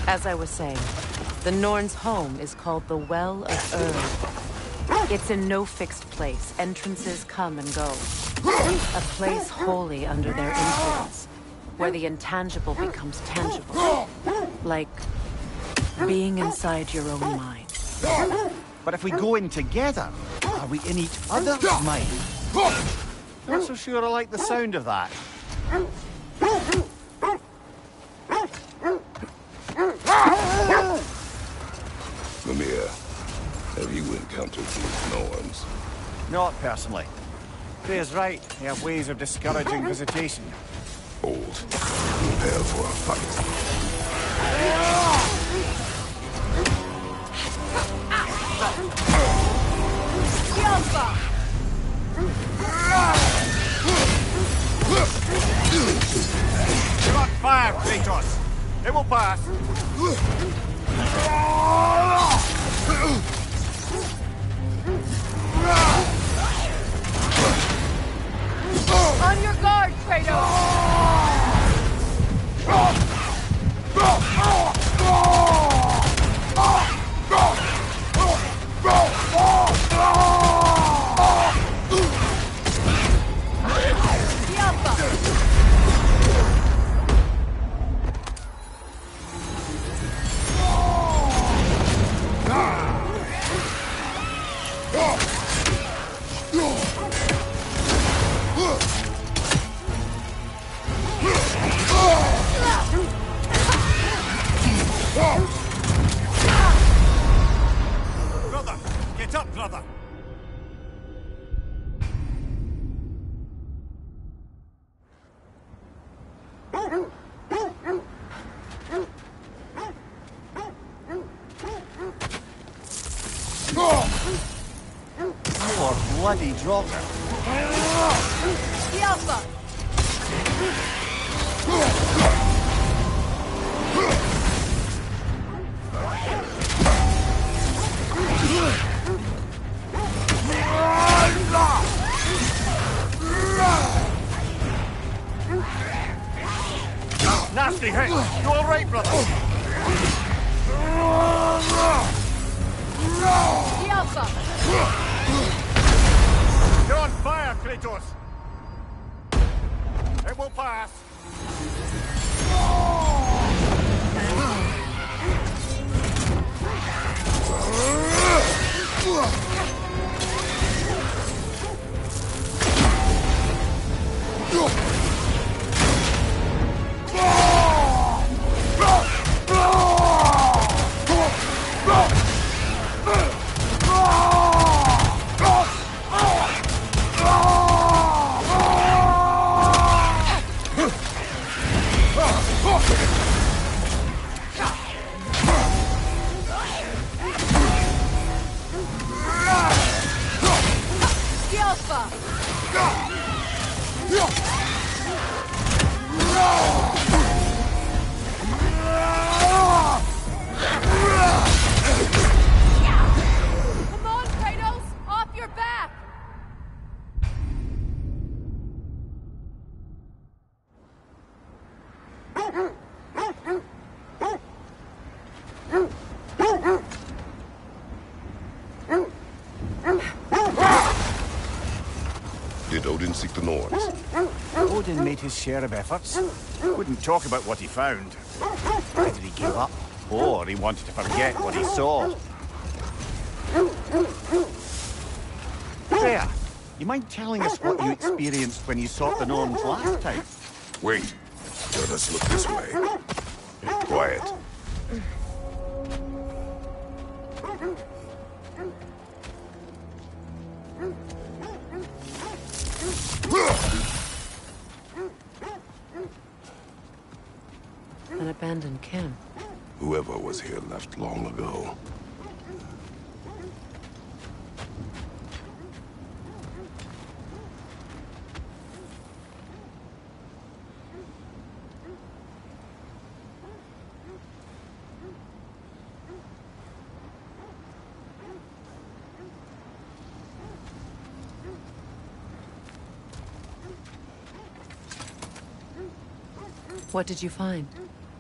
As I was saying, the Norn's home is called the Well of Erd. It's in no fixed place. Entrances come and go. A place wholly under their influence, where the intangible becomes tangible. Like being inside your own mind. But if we go in together, are we in each other's mind? Not so sure I like the sound of that. Mimir, have you encountered these Norns? Not personally. Freya's right. They have ways of discouraging visitation. Old. Prepare for a fight. You're on fire, Kratos! It will pass! On your guard, Kratos! Brother! Get up, brother! Poor bloody Draugr. The Alpha! Nasty hit! You alright, brother? The Alpha! You're on fire, Kratos! It will pass! The Alpha! Come on, Kratos! Off your back! Did Odin seek the Norns? Odin made his share of efforts. Wouldn't talk about what he found. Either he gave up, or he wanted to forget what he saw. Freya, you mind telling us what you experienced when you sought the Norns last time? Wait. Let us look this way. Quiet. An abandoned camp. Whoever was here left long ago. What did you find?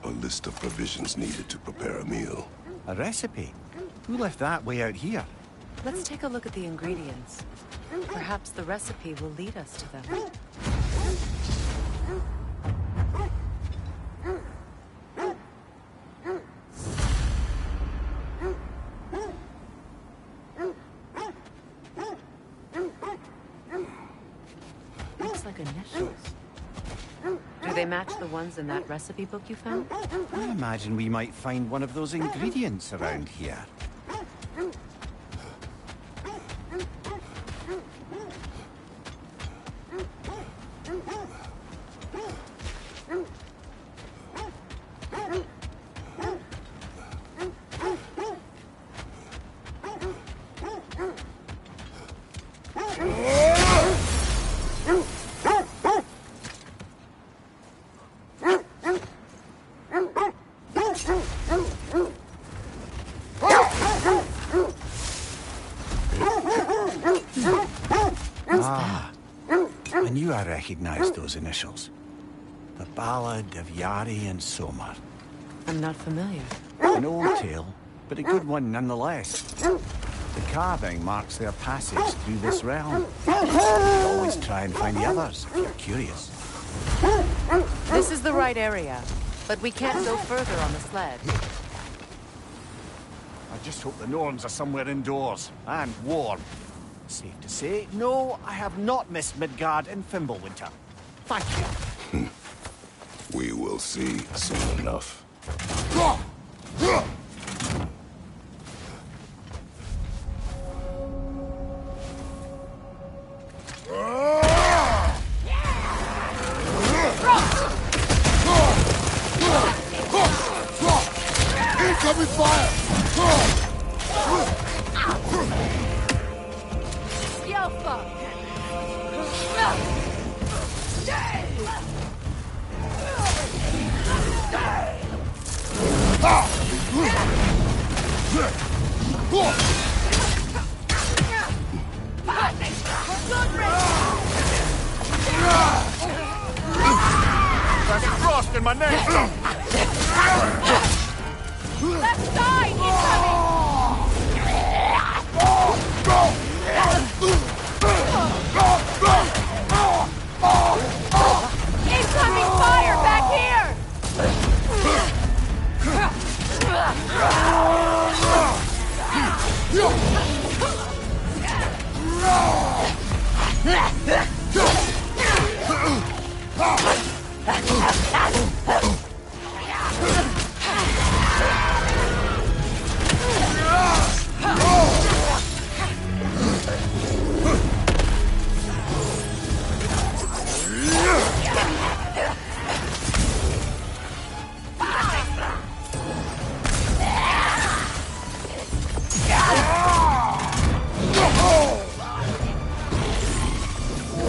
A list of provisions needed to prepare a meal. A recipe? Who left that way out here? Let's take a look at the ingredients. Perhaps the recipe will lead us to them. Looks like initials. Do they match the ones in that recipe book you found? I imagine we might find one of those ingredients around here. I knew I recognized those initials. The Ballad of Yari and Somar. I'm not familiar. An old tale, but a good one nonetheless. The carving marks their passage through this realm. Always try and find the others if you're curious. This is the right area, but we can't go further on the sled. I just hope the Norns are somewhere indoors and warm. Safe to say, no, I have not missed Midgard and Fimbulwinter. Thank you. We will see soon enough. Incoming fire! There's frost in my neck! Left side! Incoming fire back here!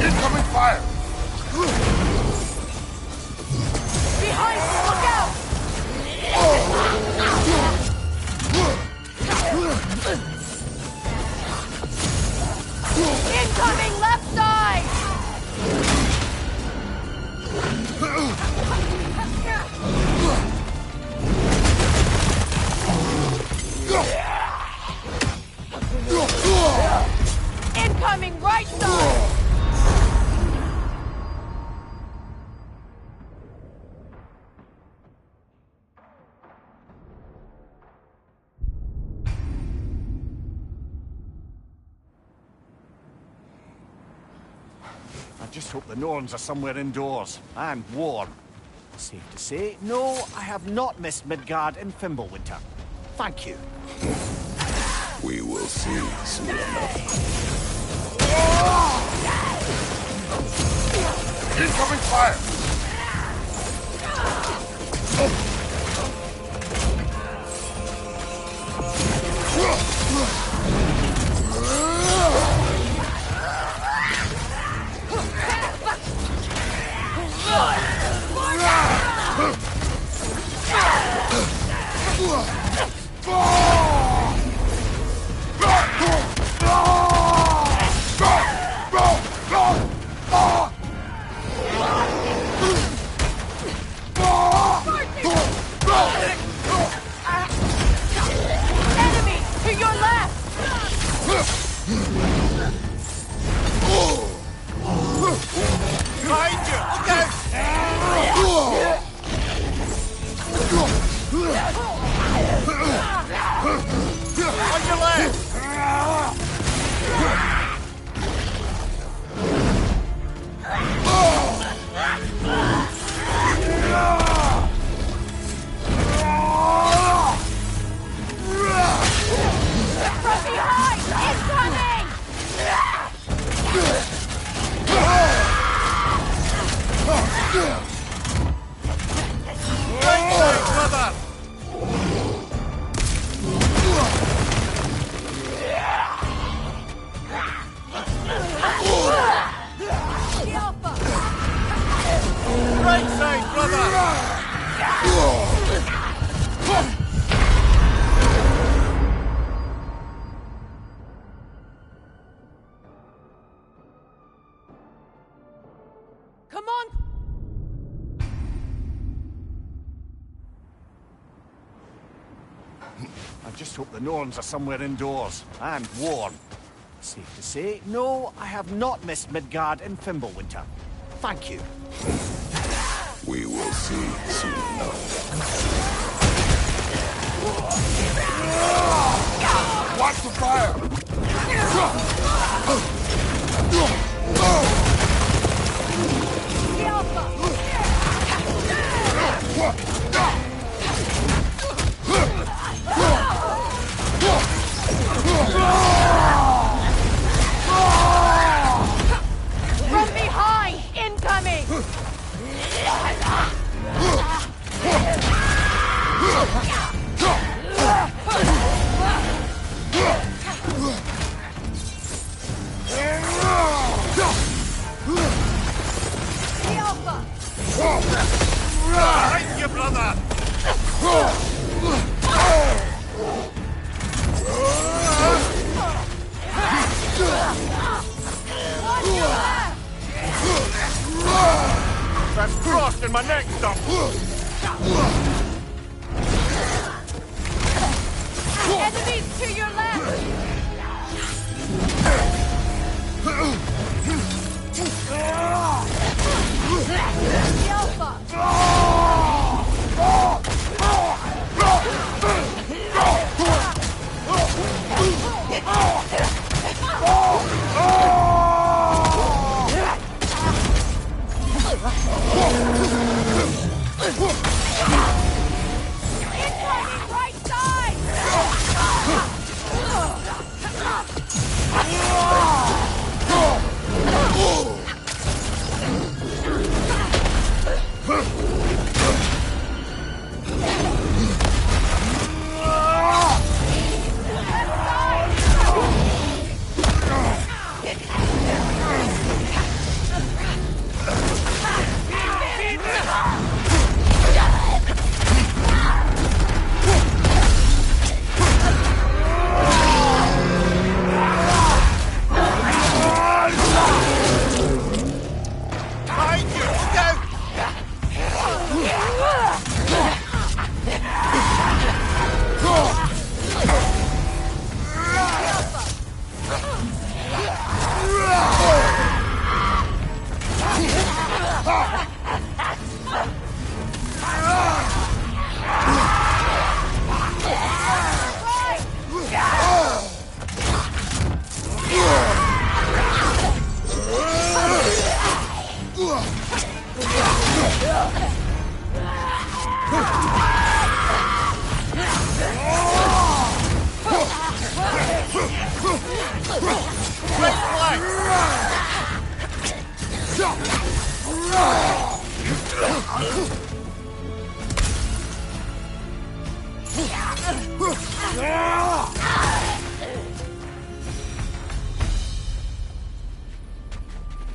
Incoming fire! Behind you, look out! Incoming left side! Incoming right side! I just hope the Norns are somewhere indoors and warm. Safe to say, no, I have not missed Midgard and Fimbulwinter. Thank you. We will see soon enough. Incoming fire! Right side, brother! Come on! I just hope the Norns are somewhere indoors, and warm. Safe to say, no, I have not missed Midgard in Fimbulwinter. Thank you. We will see soon enough. Watch the fire! From behind! Incoming! Right, you brother! That's crossed in my neck stuff! Enemies to your left! Incoming right side!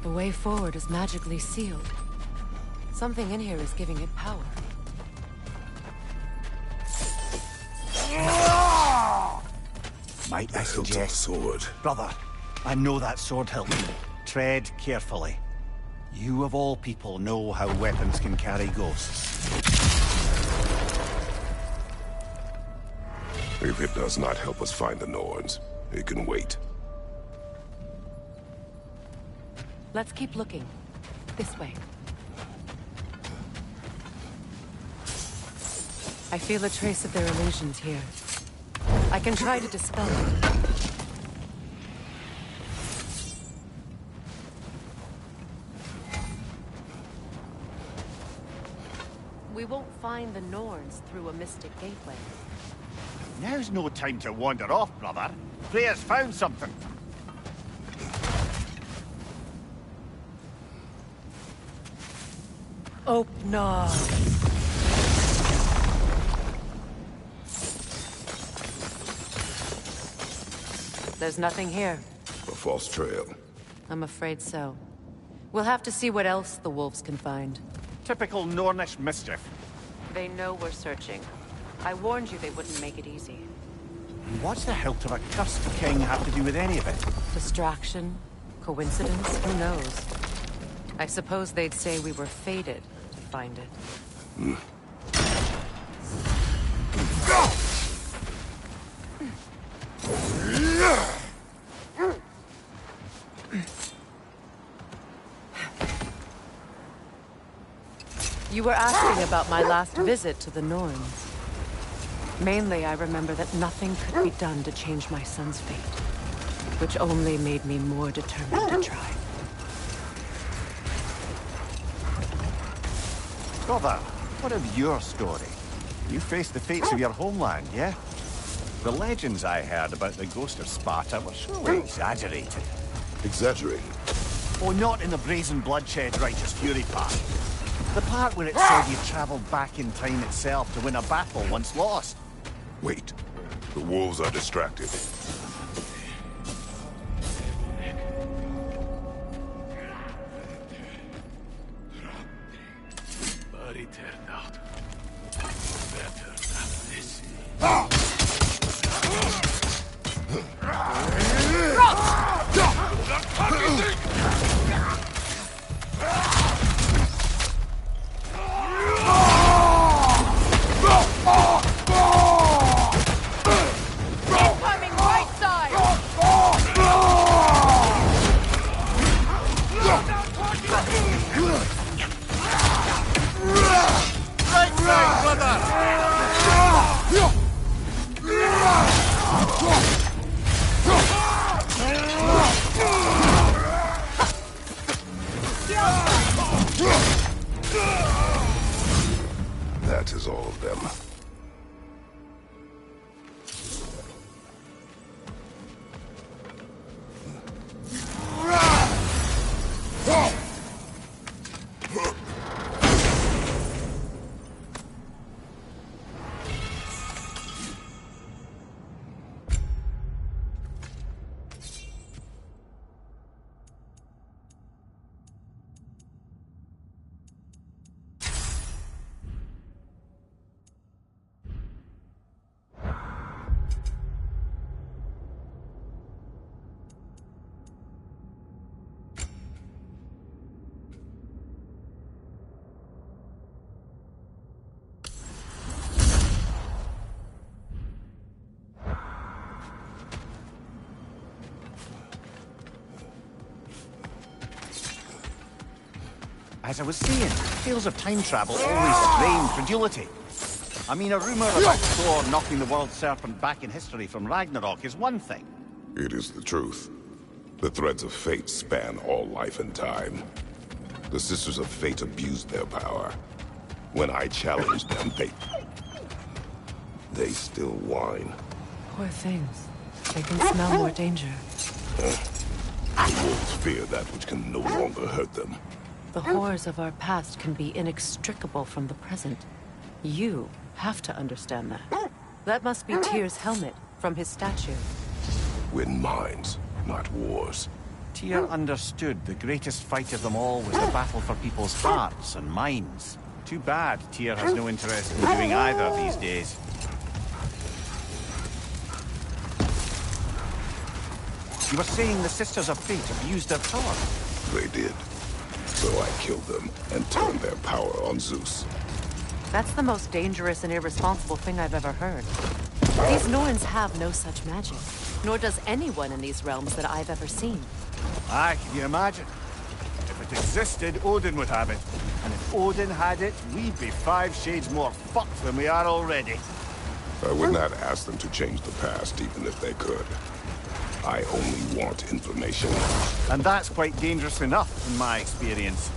The way forward is magically sealed. Something in here is giving it power. Might I Hilt of the suggest... sword. Brother, I know that sword hilt. Tread carefully. You of all people know how weapons can carry ghosts. If it does not help us find the Norns, it can wait. Let's keep looking. This way. I feel a trace of their illusions here. I can try to dispel them. We won't find the Norns through a mystic gateway. Now's no time to wander off, brother. Freya's found something. Open. There's nothing here. A false trail. I'm afraid so. We'll have to see what else the wolves can find. Typical Nornish mischief. They know we're searching. I warned you they wouldn't make it easy. What's the hilt of a cursed king have to do with any of it? Distraction? Coincidence? Who knows? I suppose they'd say we were fated to find it. You were asking about my last visit to the Norns. Mainly, I remember that nothing could be done to change my son's fate, which only made me more determined to try. Brother, what of your story? You faced the fates of your homeland, yeah? The legends I heard about the ghost of Sparta were surely exaggerated. Exaggerated? Oh, not in the brazen bloodshed righteous fury part. The part where it said you traveled back in time itself to win a battle once lost. Wait. The wolves are distracted. But it turned out better than this. Incoming right side! Right side, brother! That is all of them. As I was saying, tales of time travel always strain credulity. I mean, a rumor about Thor knocking the world serpent back in history from Ragnarok is one thing. It is the truth. The threads of fate span all life and time. The Sisters of Fate abused their power. When I challenged them, they still whine. Poor things. They can smell more danger. The wolves fear that which can no longer hurt them. The horrors of our past can be inextricable from the present. You have to understand that. That must be Tyr's helmet from his statue. Win minds, not wars. Tyr understood the greatest fight of them all was the battle for people's hearts and minds. Too bad Tyr has no interest in doing either these days. You were saying the Sisters of Fate abused their power? They did. So I killed them and turned their power on Zeus. That's the most dangerous and irresponsible thing I've ever heard. These Norns have no such magic, nor does anyone in these realms that I've ever seen. Aye, can you imagine? If it existed, Odin would have it. And if Odin had it, we'd be 5 shades more fucked than we are already. I would not ask them to change the past, even if they could. I only want information. And that's quite dangerous enough, in my experience.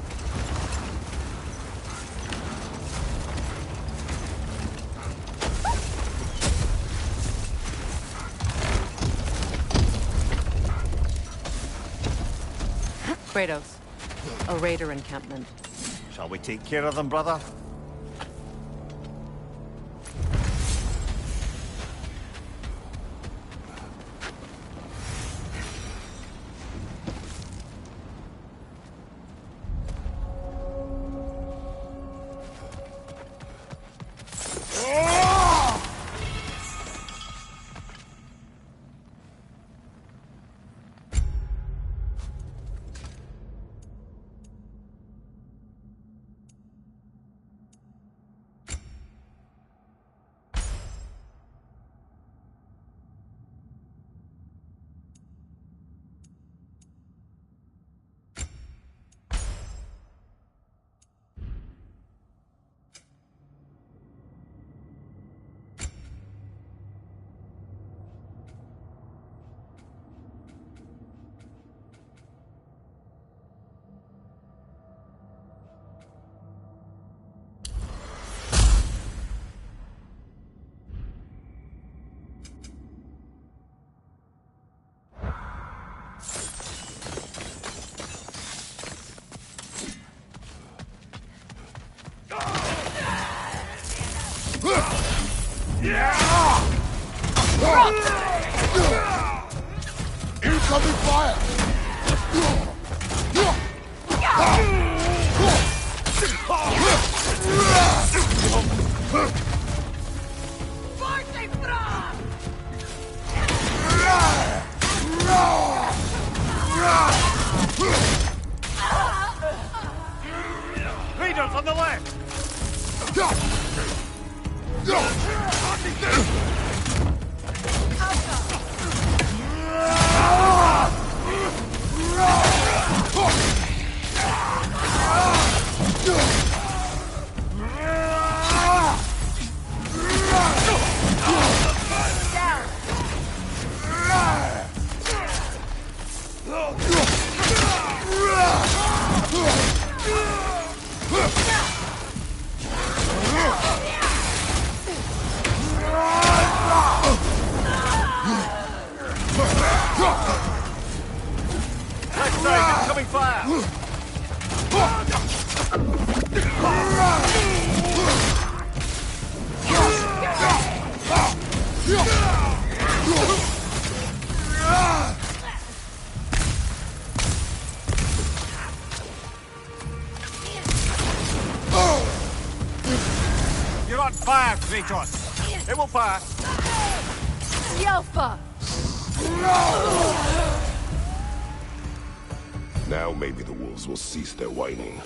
Kratos. A raider encampment. Shall we take care of them, brother? Incoming fire! Raiders on the left! Left side, incoming fire! You're on fire, Kratos! It will pass! Yelfa! Now maybe the wolves will cease their whining.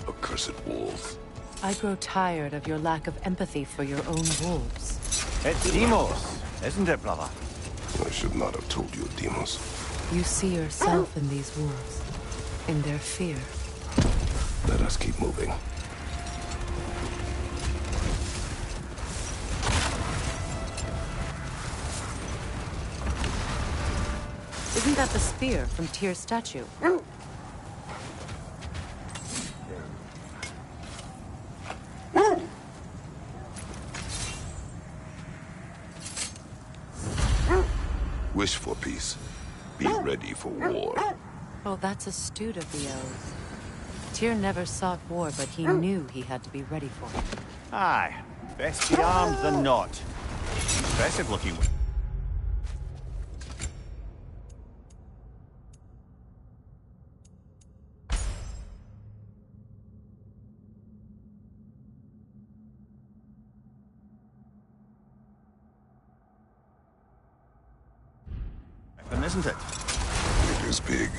Accursed wolves. I grow tired of your lack of empathy for your own wolves. It's Demos, isn't it, brother? I should not have told you of Demos. You see yourself in these wolves, in their fear. Let us keep moving. Isn't that the spear from Tyr's statue? Wish for peace. Be ready for war. Oh, that's astute of the elves. Tyr never sought war, but he knew he had to be ready for it. Aye, best be armed than not. Impressive looking. Isn't it? It is big.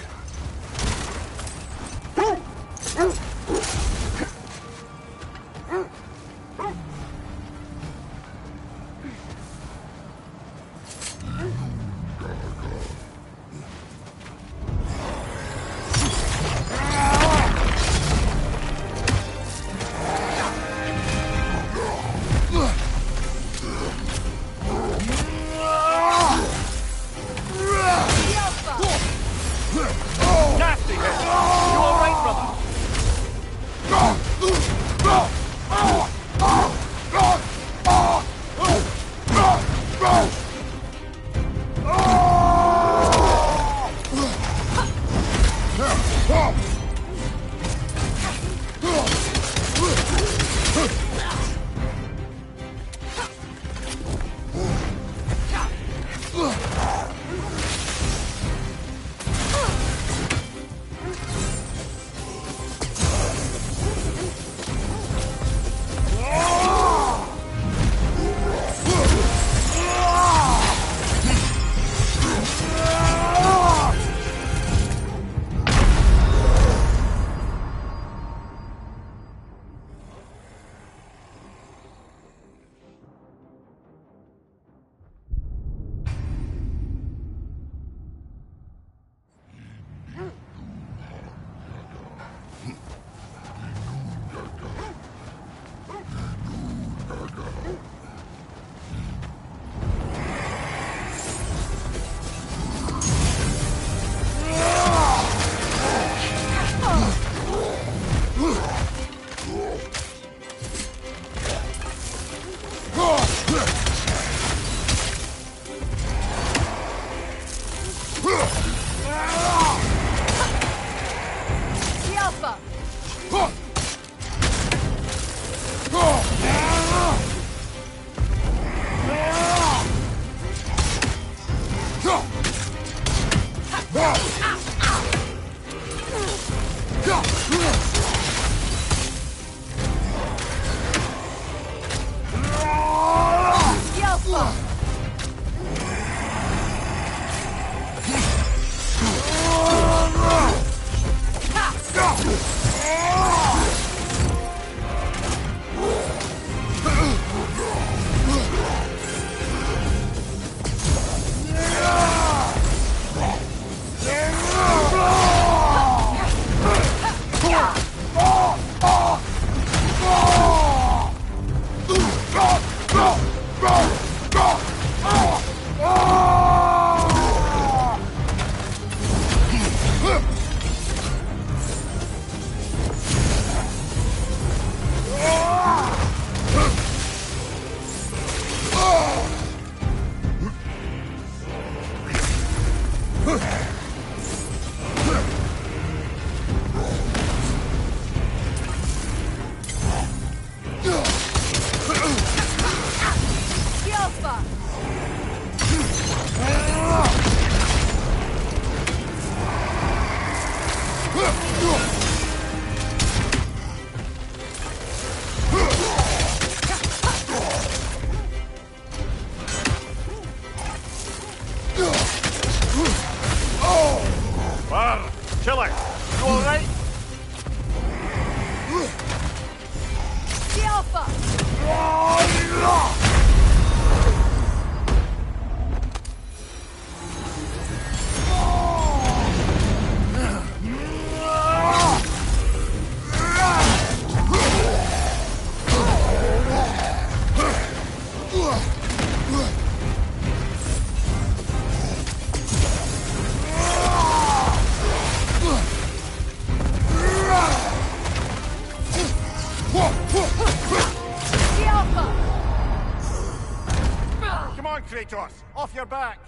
Kratos, off your back!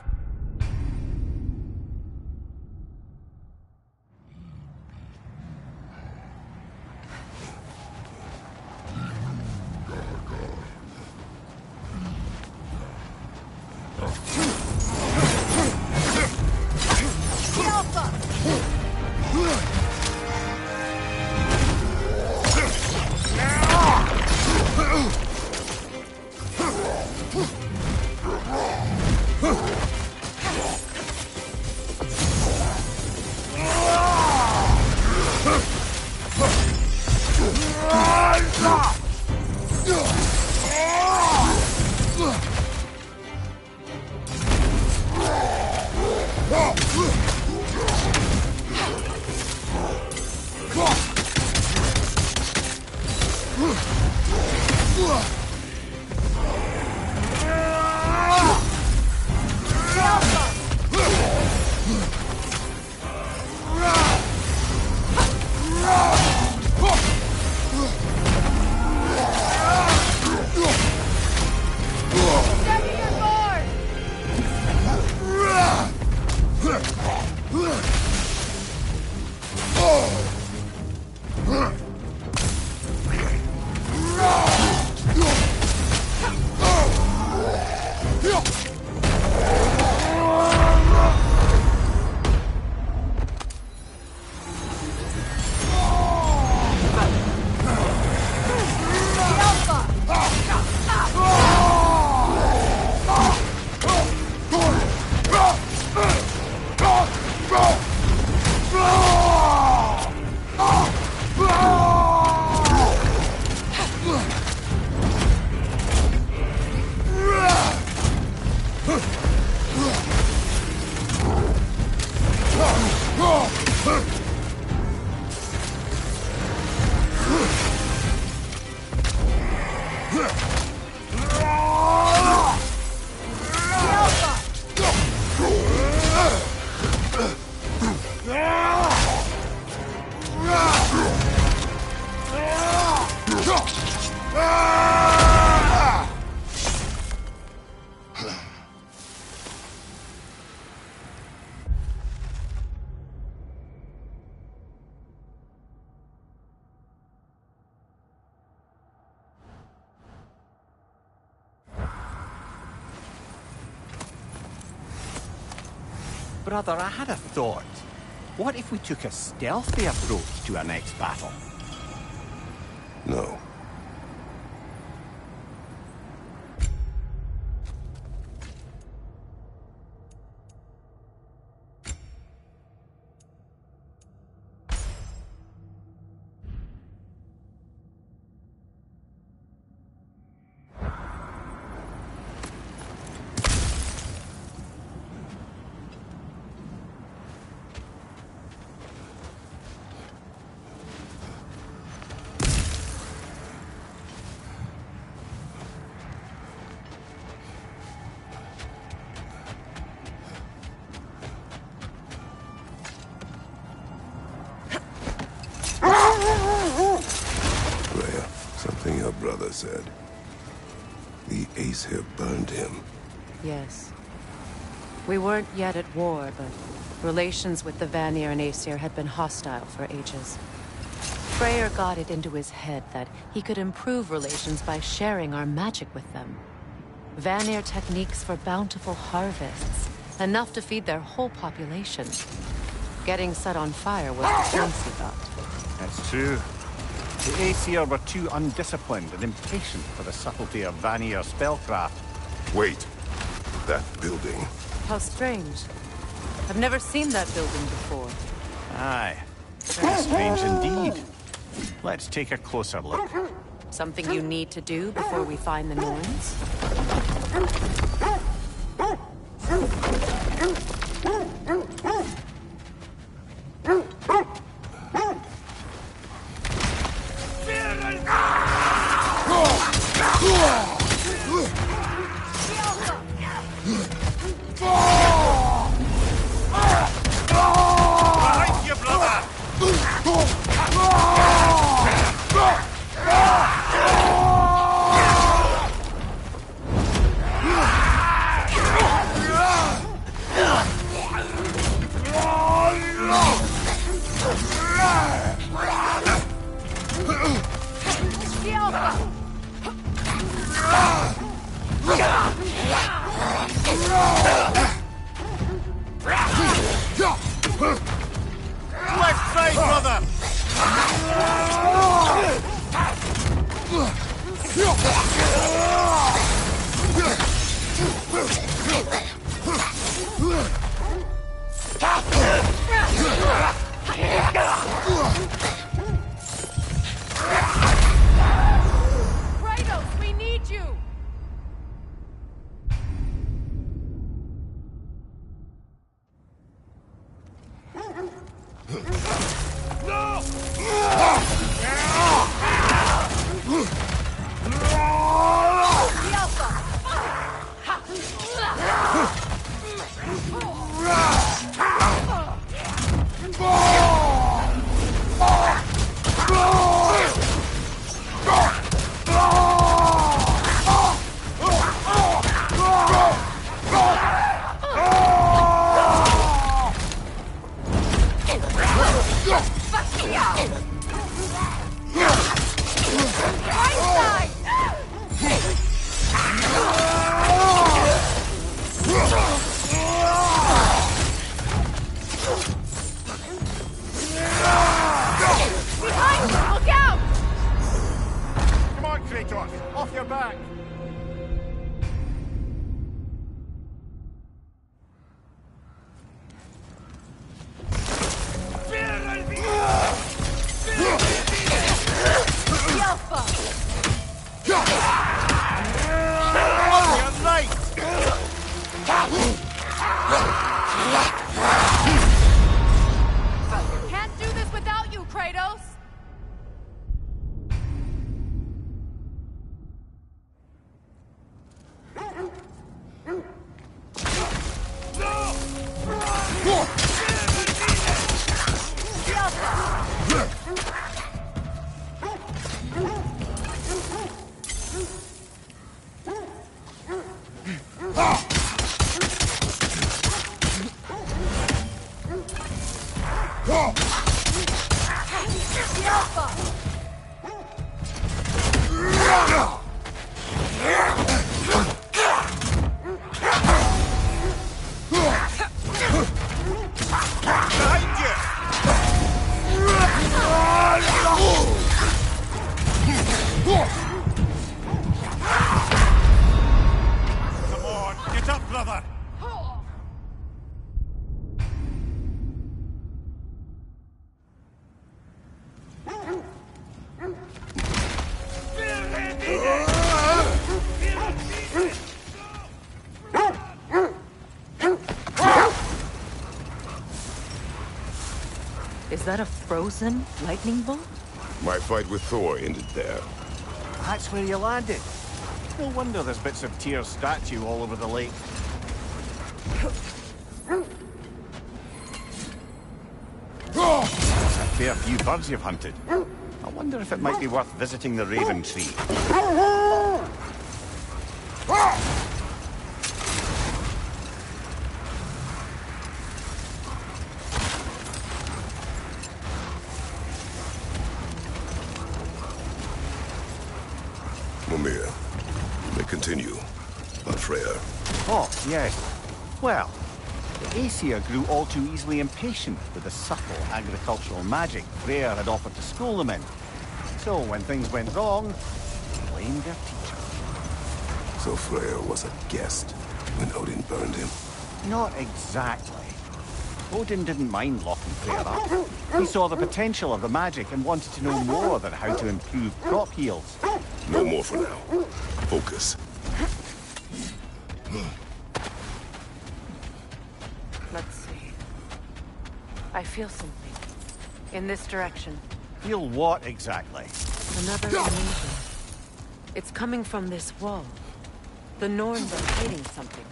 Brother, I had a thought. What if we took a stealthy approach to our next battle? No. Something your brother said. The Aesir burned him. Yes. We weren't yet at war, but relations with the Vanir and Aesir had been hostile for ages. Freyr got it into his head that he could improve relations by sharing our magic with them. Vanir techniques for bountiful harvests, enough to feed their whole population. Getting set on fire was the chance he got. That's true. The Aesir were too undisciplined and impatient for the subtlety of Vanir spellcraft. Wait. That building. How strange. I've never seen that building before. Aye. Very strange indeed. Let's take a closer look. Something you need to do before we find the Norns? Behind you, brother! Left side, brother! Kratos, we need you! Can't do this without you, Kratos! Come on, get up, brother! Is that a frozen lightning bolt? My fight with Thor ended there. That's where you landed. No wonder there's bits of Tyr's statue all over the lake. That's a fair few birds you've hunted. I wonder if it might be worth visiting the Raven Tree. Mimir, may continue. On Freya. Oh, yes. Well, the Aesir grew all too easily impatient with the subtle agricultural magic Freya had offered to school them in. So when things went wrong, they blamed their teacher. So Freya was a guest when Odin burned him. Not exactly. Odin didn't mind locking Freya up. He saw the potential of the magic and wanted to know more than how to improve crop yields. No more for now. Focus. Let's see. I feel something. In this direction. Feel what exactly? Another illusion. It's coming from this wall. The Norns are hiding something.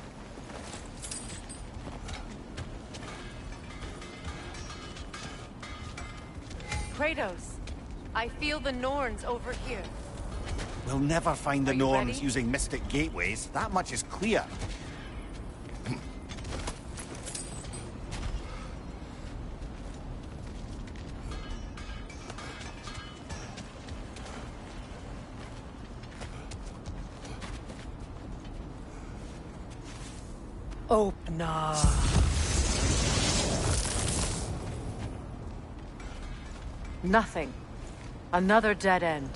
Kratos, I feel the Norns over here. We'll never find the Are you Norns ready? using mystic gateways. That much is clear. Open up. Nothing. Another dead end.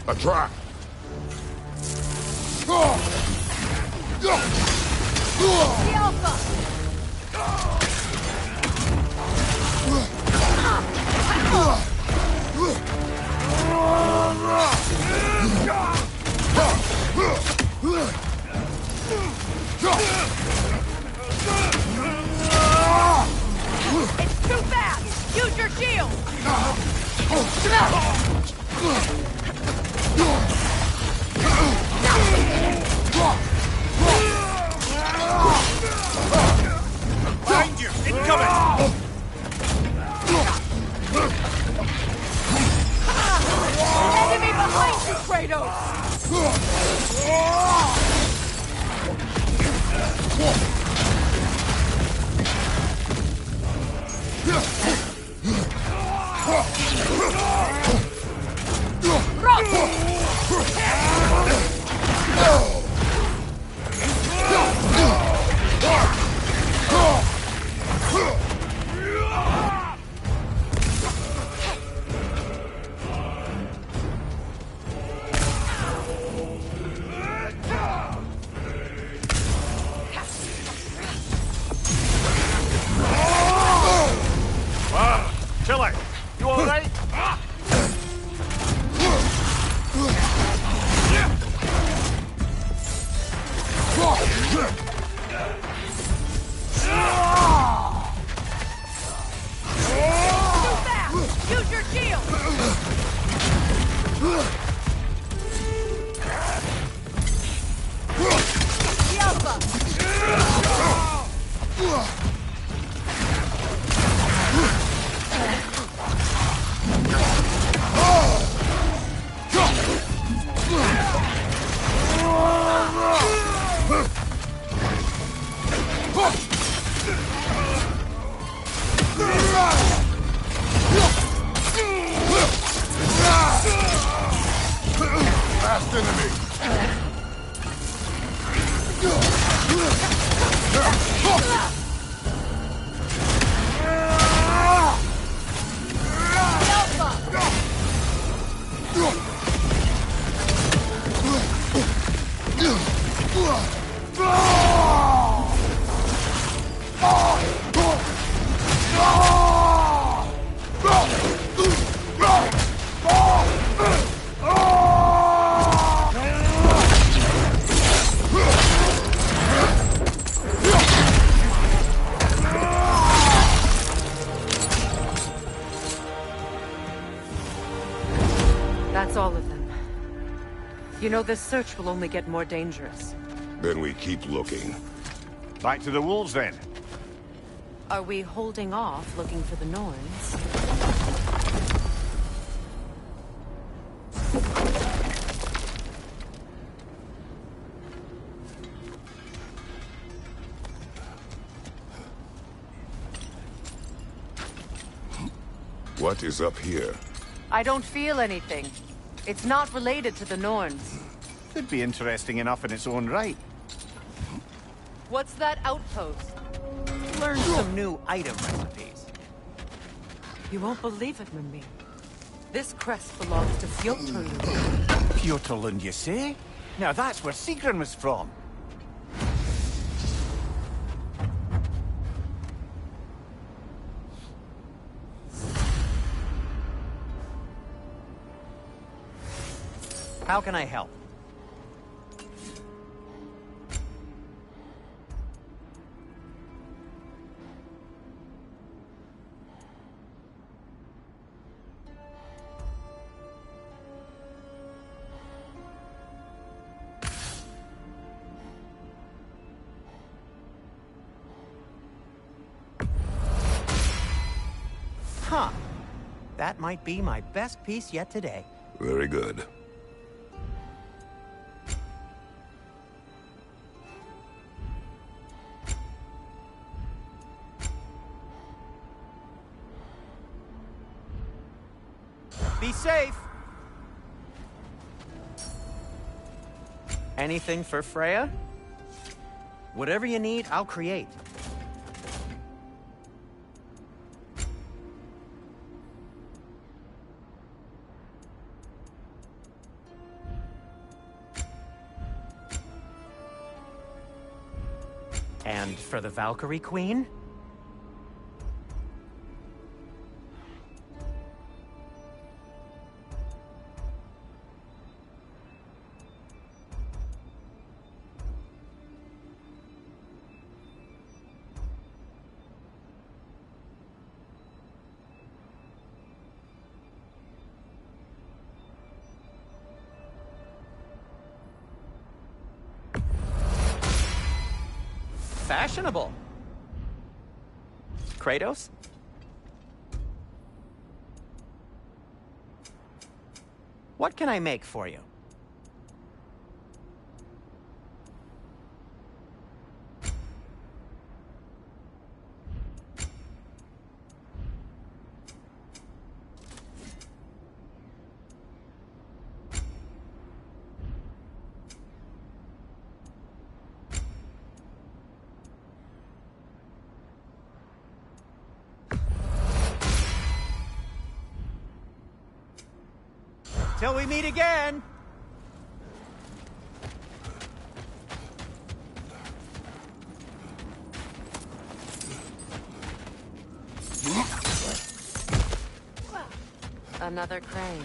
A trap! The Alpha! It's too fast! Use your shield! Behind you! Incoming! Enemy behind you, Kratos! Chiller, you alright? last enemy! That's all of them. You know, this search will only get more dangerous. Then we keep looking. Back to the wolves, then. Are we holding off looking for the Norns? What is up here? I don't feel anything. It's not related to the Norns. Could be interesting enough in its own right. What's that outpost? Learn some new item recipes. You won't believe it, Mimi. This crest belongs to Fjotr. Fjotorlund, you say? Now that's where Sigrun was from. How can I help? Huh. That might be my best piece yet today. Very good. Be safe! Anything for Freya? Whatever you need, I'll create. And for the Valkyrie Queen? Fashionable. Kratos? What can I make for you? Till we meet again! Another crane.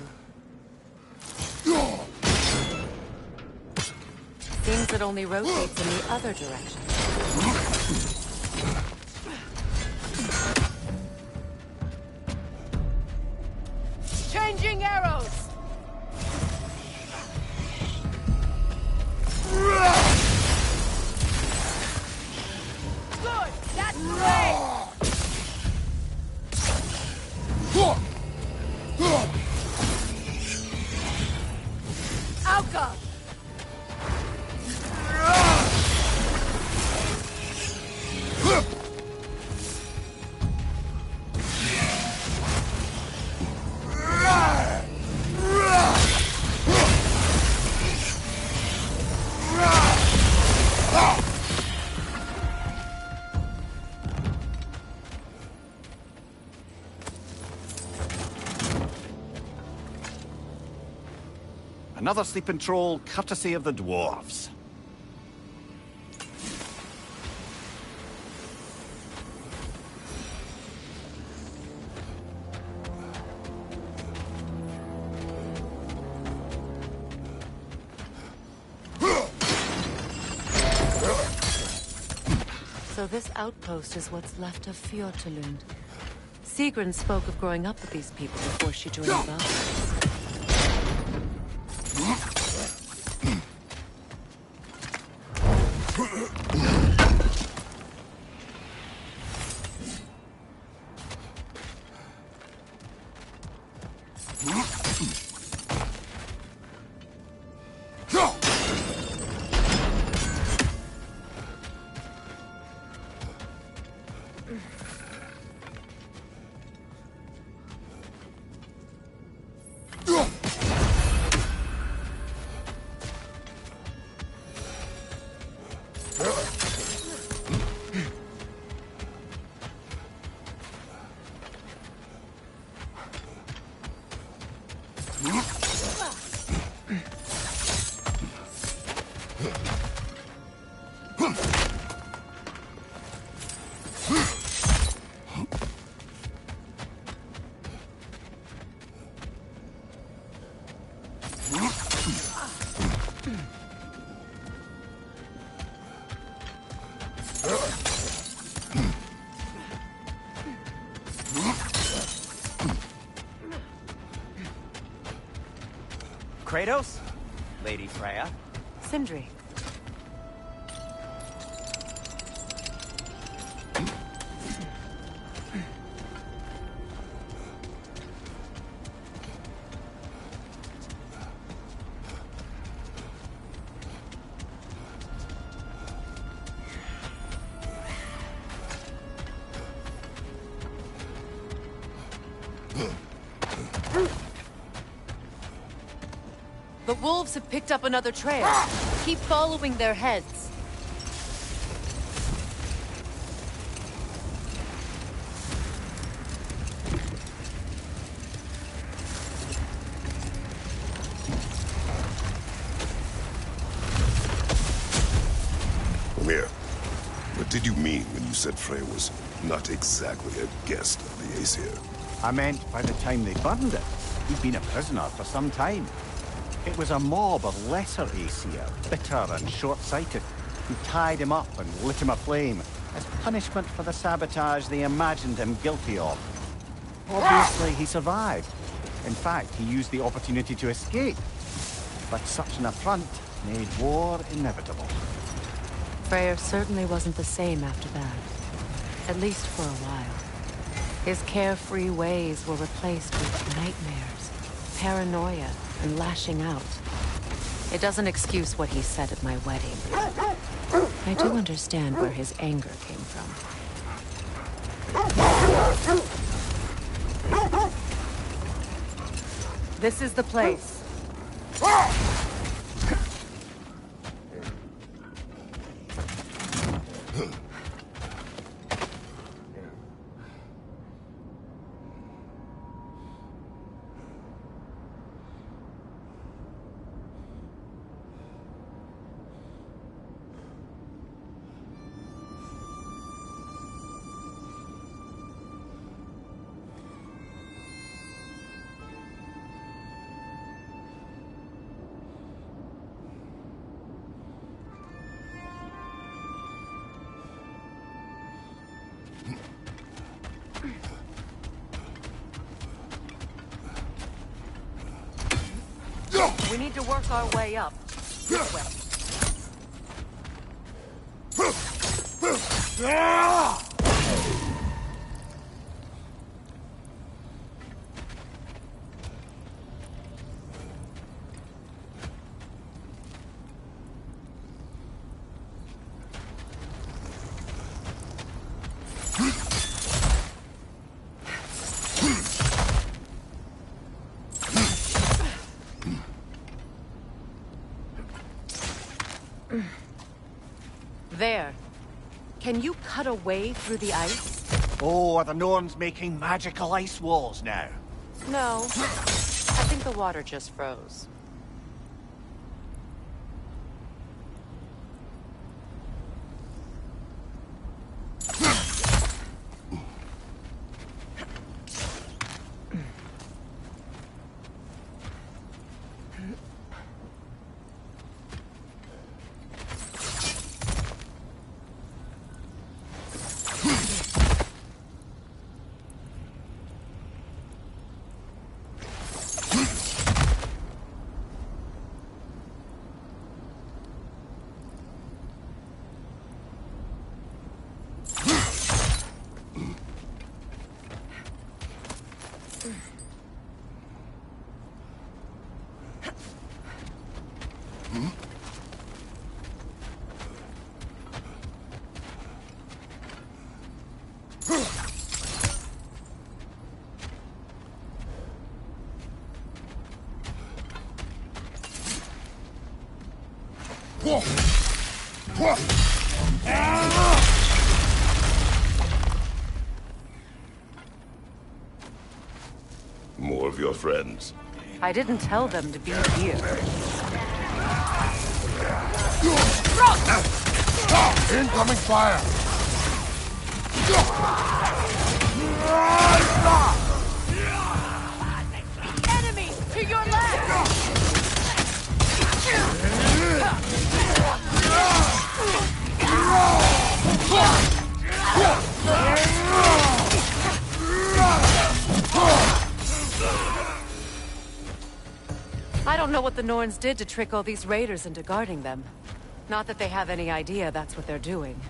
Seems it only rotates in the other direction. Changing arrows! Good! That's great! Alka! Another sleeping troll, courtesy of the dwarves. So this outpost is what's left of Fjortulund. Sigrun spoke of growing up with these people before she joined Valkyries. Kratos? Lady Freya? Sindri. The wolves have picked up another trail. Keep following their heads. Mimir, what did you mean when you said Freya was not exactly a guest of the Aesir? I meant by the time they burned it, he'd been a prisoner for some time. It was a mob of lesser Aesir, bitter and short-sighted, who tied him up and lit him aflame as punishment for the sabotage they imagined him guilty of. Obviously, he survived. In fact, he used the opportunity to escape. But such an affront made war inevitable. Freyr certainly wasn't the same after that. At least for a while. His carefree ways were replaced with nightmares, paranoia, and lashing out. It doesn't excuse what he said at my wedding. I do understand where his anger came from. This is the place. We need to work our way up. This way. There. Can you cut a way through the ice? Oh, are the Norns making magical ice walls now? No. I think the water just froze. More of your friends. I didn't tell them to be here. Incoming fire! Enemy to your left! I don't know what the Norns did to trick all these raiders into guarding them. Not that they have any idea that's what they're doing.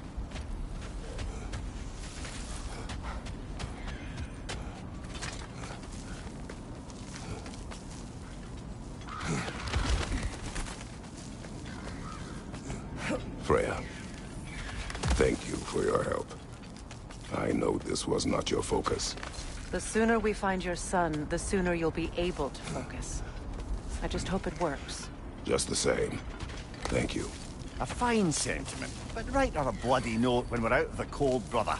Freya, thank you for your help. I know this was not your focus. The sooner we find your son, the sooner you'll be able to focus. I just hope it works. Just the same. Thank you. A fine sentiment, but write on a bloody note when we're out of the cold, brother.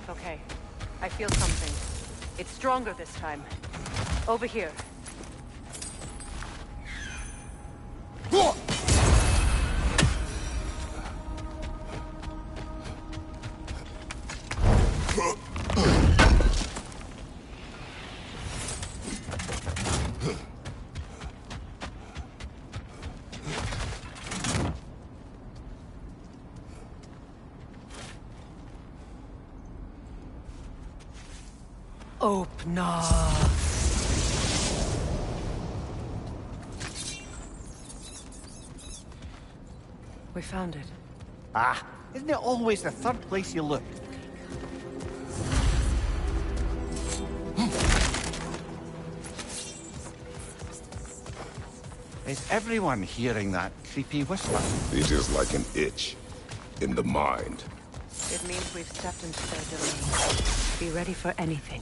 Okay, I feel something. It's stronger this time. Over here. Open up. We found it. Ah, isn't it always the third place you look? Is everyone hearing that creepy whisper? It is like an itch in the mind. It means we've stepped into their domain. Be ready for anything.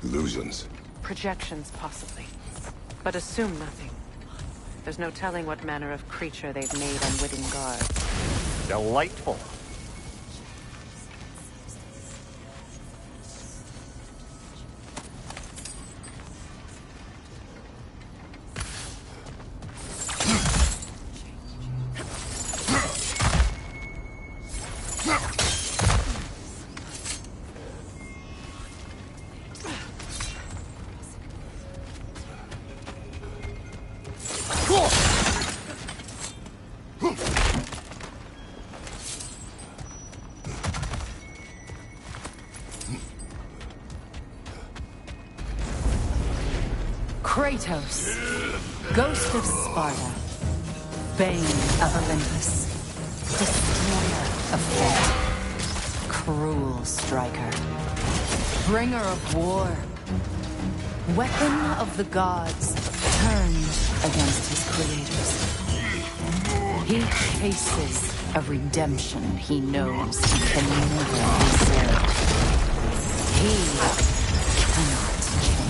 Illusions. Projections, possibly. But assume nothing. There's no telling what manner of creature they've made unwitting guards. Delightful. Kratos, Ghost of Sparta, Bane of Olympus, Destroyer of Fate, Cruel Striker, Bringer of War, Weapon of the Gods, turned against his creators. He chases a redemption he knows he can never deserve. He cannot change.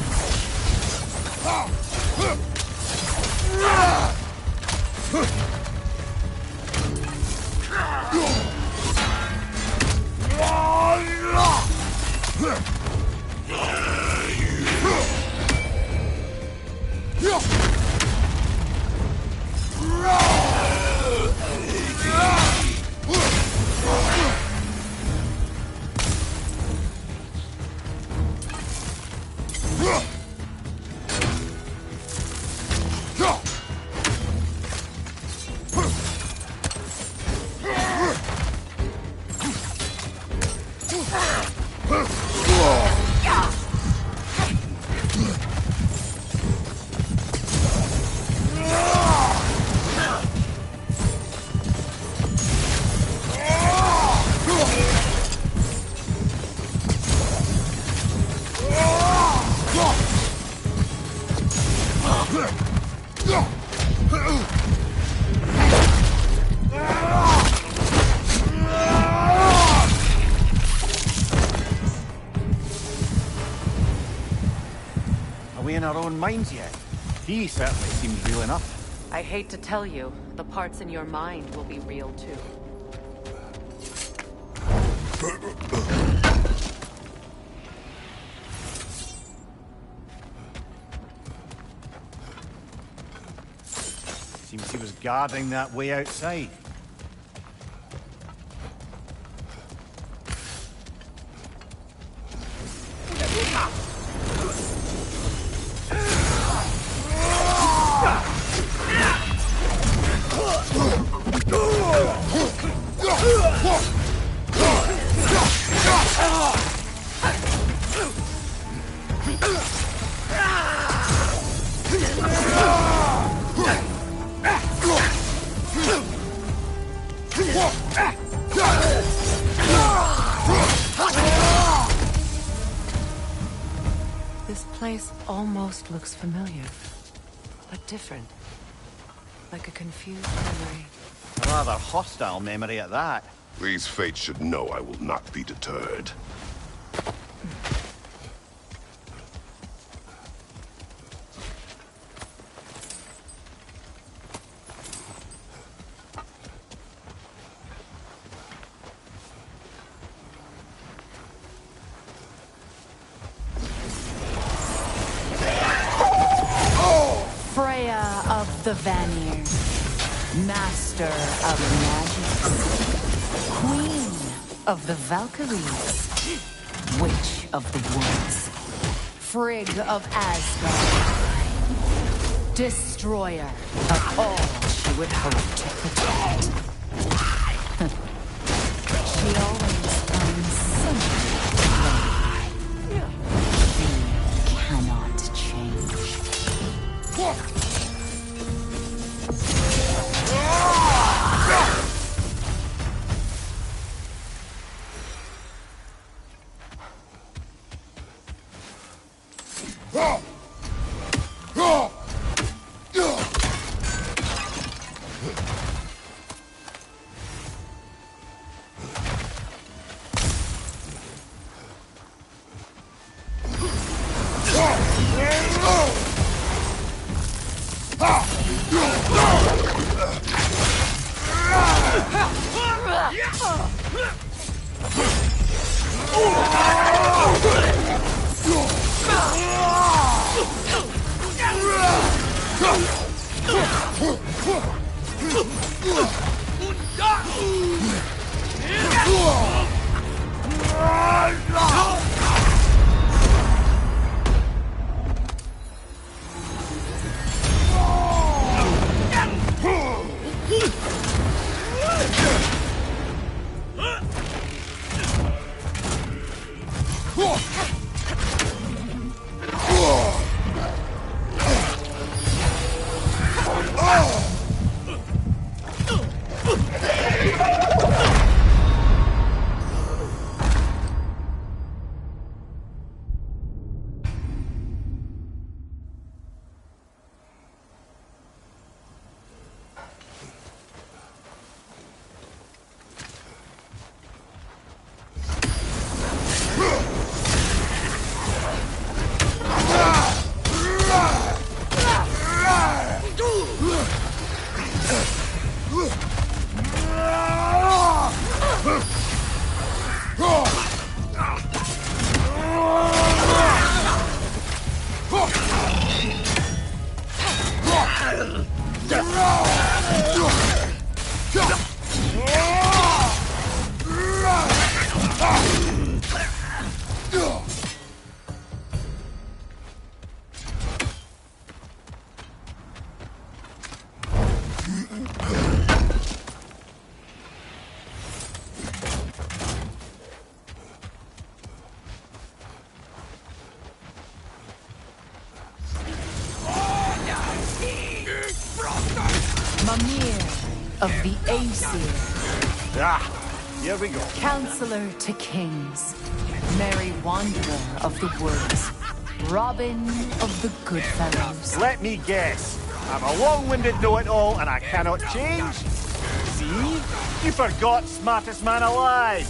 Are we in our own minds yet? He certainly seems real enough. I hate to tell you, the parts in your mind will be real too. Seems he was guarding that way outside. This place almost looks familiar, but different. Like a confused memory. A rather hostile memory at that. These fates should know I will not be deterred. Freya of the Vanir, master of magic, queen of the Valkyries, witch of the woods, Frigg of Asgard, destroyer of all she would hope to protect. She always finds something to blame. She cannot change. Mimir of the Aesir. Ah, here we go. Counselor to kings. Merry wanderer of the woods. Robin of the Goodfellows. Let me guess. I'm a long-winded know-it-all and I cannot change? See? You forgot smartest man alive.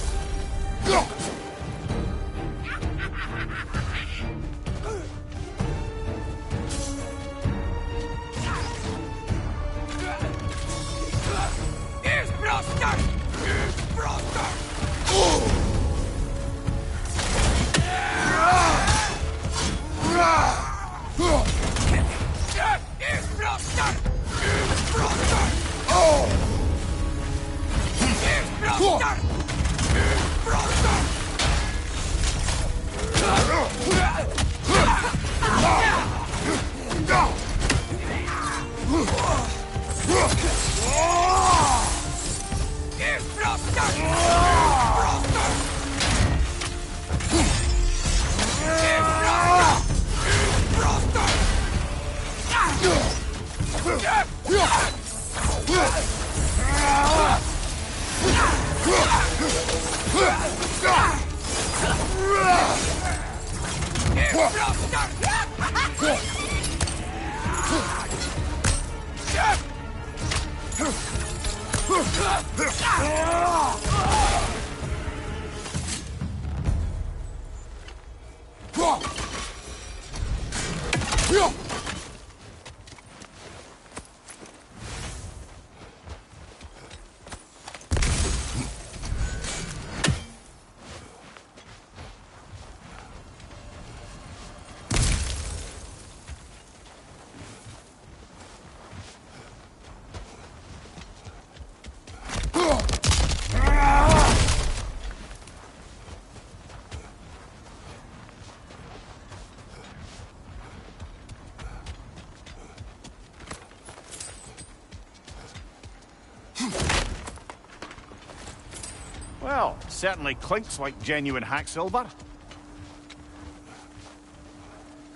Well, certainly clinks like genuine hack silver.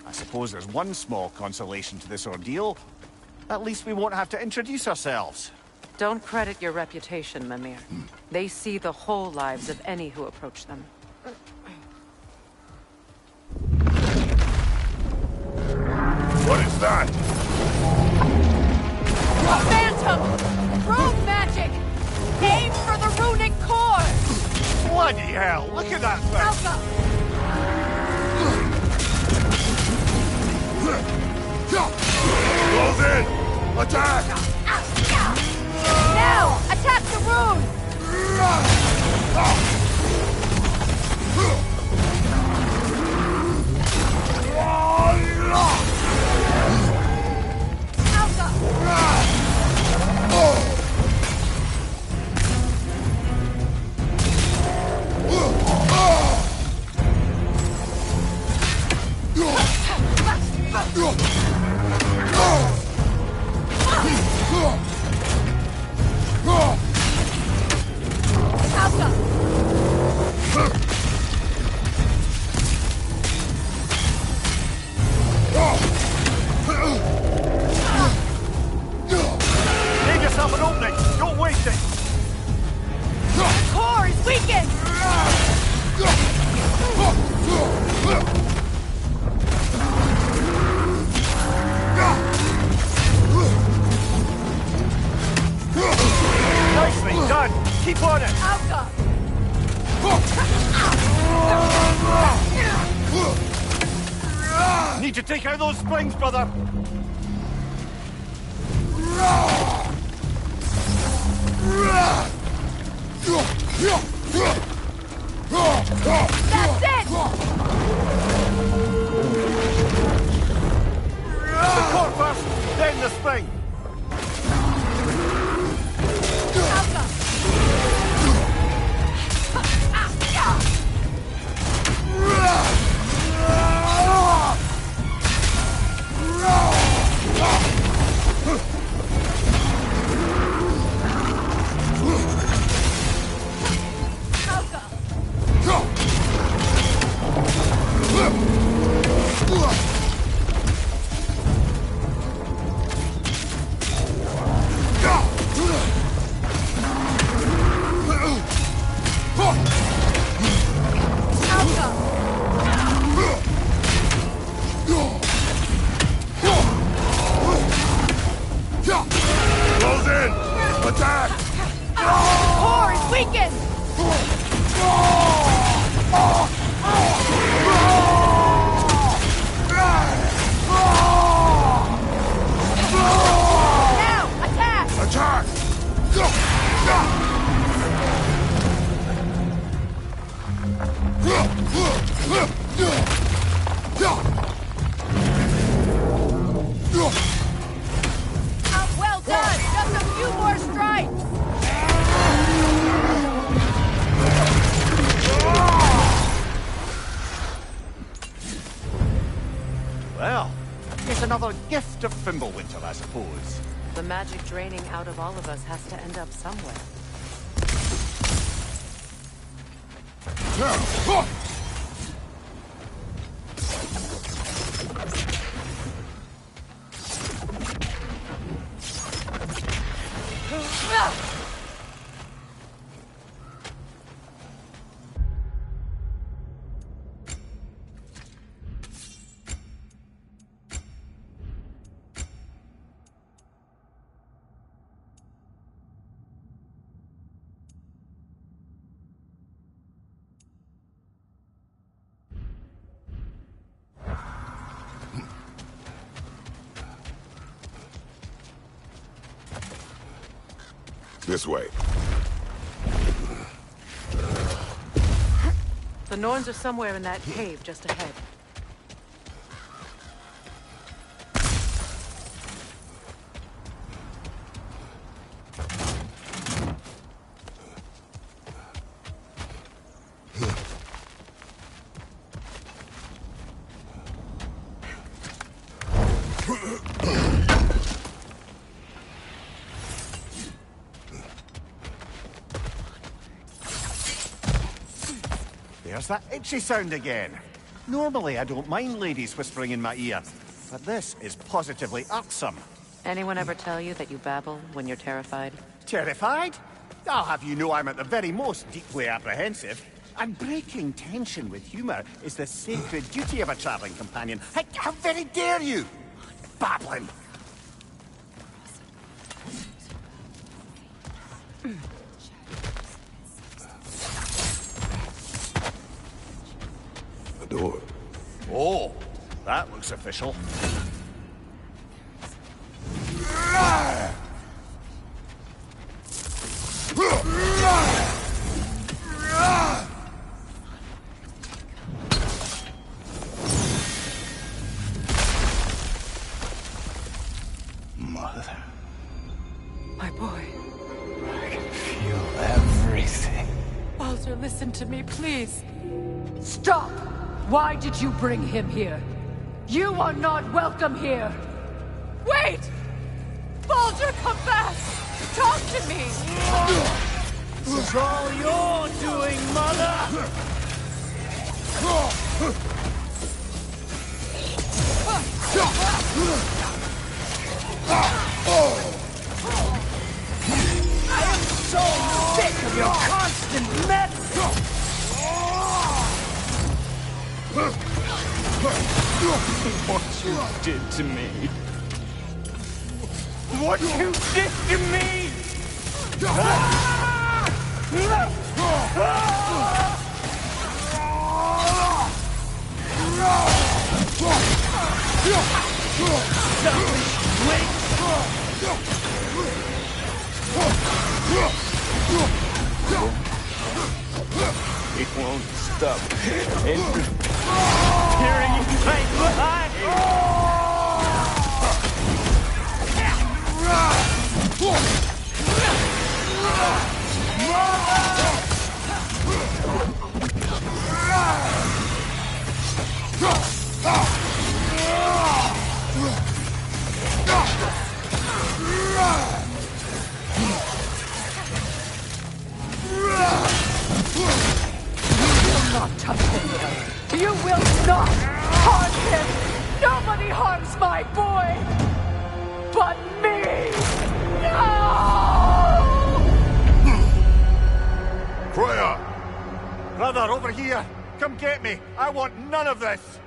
I suppose there's one small consolation to this ordeal. At least we won't have to introduce ourselves. Don't credit your reputation, Mimir. They see the whole lives of any who approach them. What is that? Phantom! Rune magic! Aim for the runic core! Bloody hell, look at that thing! Alpha! Close in! Attack! Now! Attack the rune! Leave yourself an opening! Don't waste it! The core is weakened! Nicely done! Keep on it! Alpha! Need to take out those springs, brother! That's it! The core first, then the spring! Attack! Core is weakened! Now! Attack! Attack! Well done! Just a few more strikes! Well, it's another gift of Fimbulwinter, I suppose. The magic draining out of all of us has to end up somewhere. This way. The Norns are somewhere in that cave just ahead. There's that itchy sound again. Normally, I don't mind ladies whispering in my ear, but this is positively irksome. Anyone ever tell you that you babble when you're terrified? Terrified? I'll have you know I'm at the very most deeply apprehensive. And breaking tension with humour is the sacred duty of a travelling companion. How very dare you! Babbling! A door. Oh, that looks official. Mother, My boy. I can feel everything. Baldur, listen to me, please. Stop! Why did you bring him here? You are not welcome here! Wait! Baldur, come back! Talk to me! It's all you're doing, Mother! I am so sick of your constant mess! What you did to me! What you did to me! It won't stop. Hearing you right behind. Not touch him! You will not harm him! Nobody harms my boy! But me! No! Freya! Brother, over here! Come get me! I want none of this!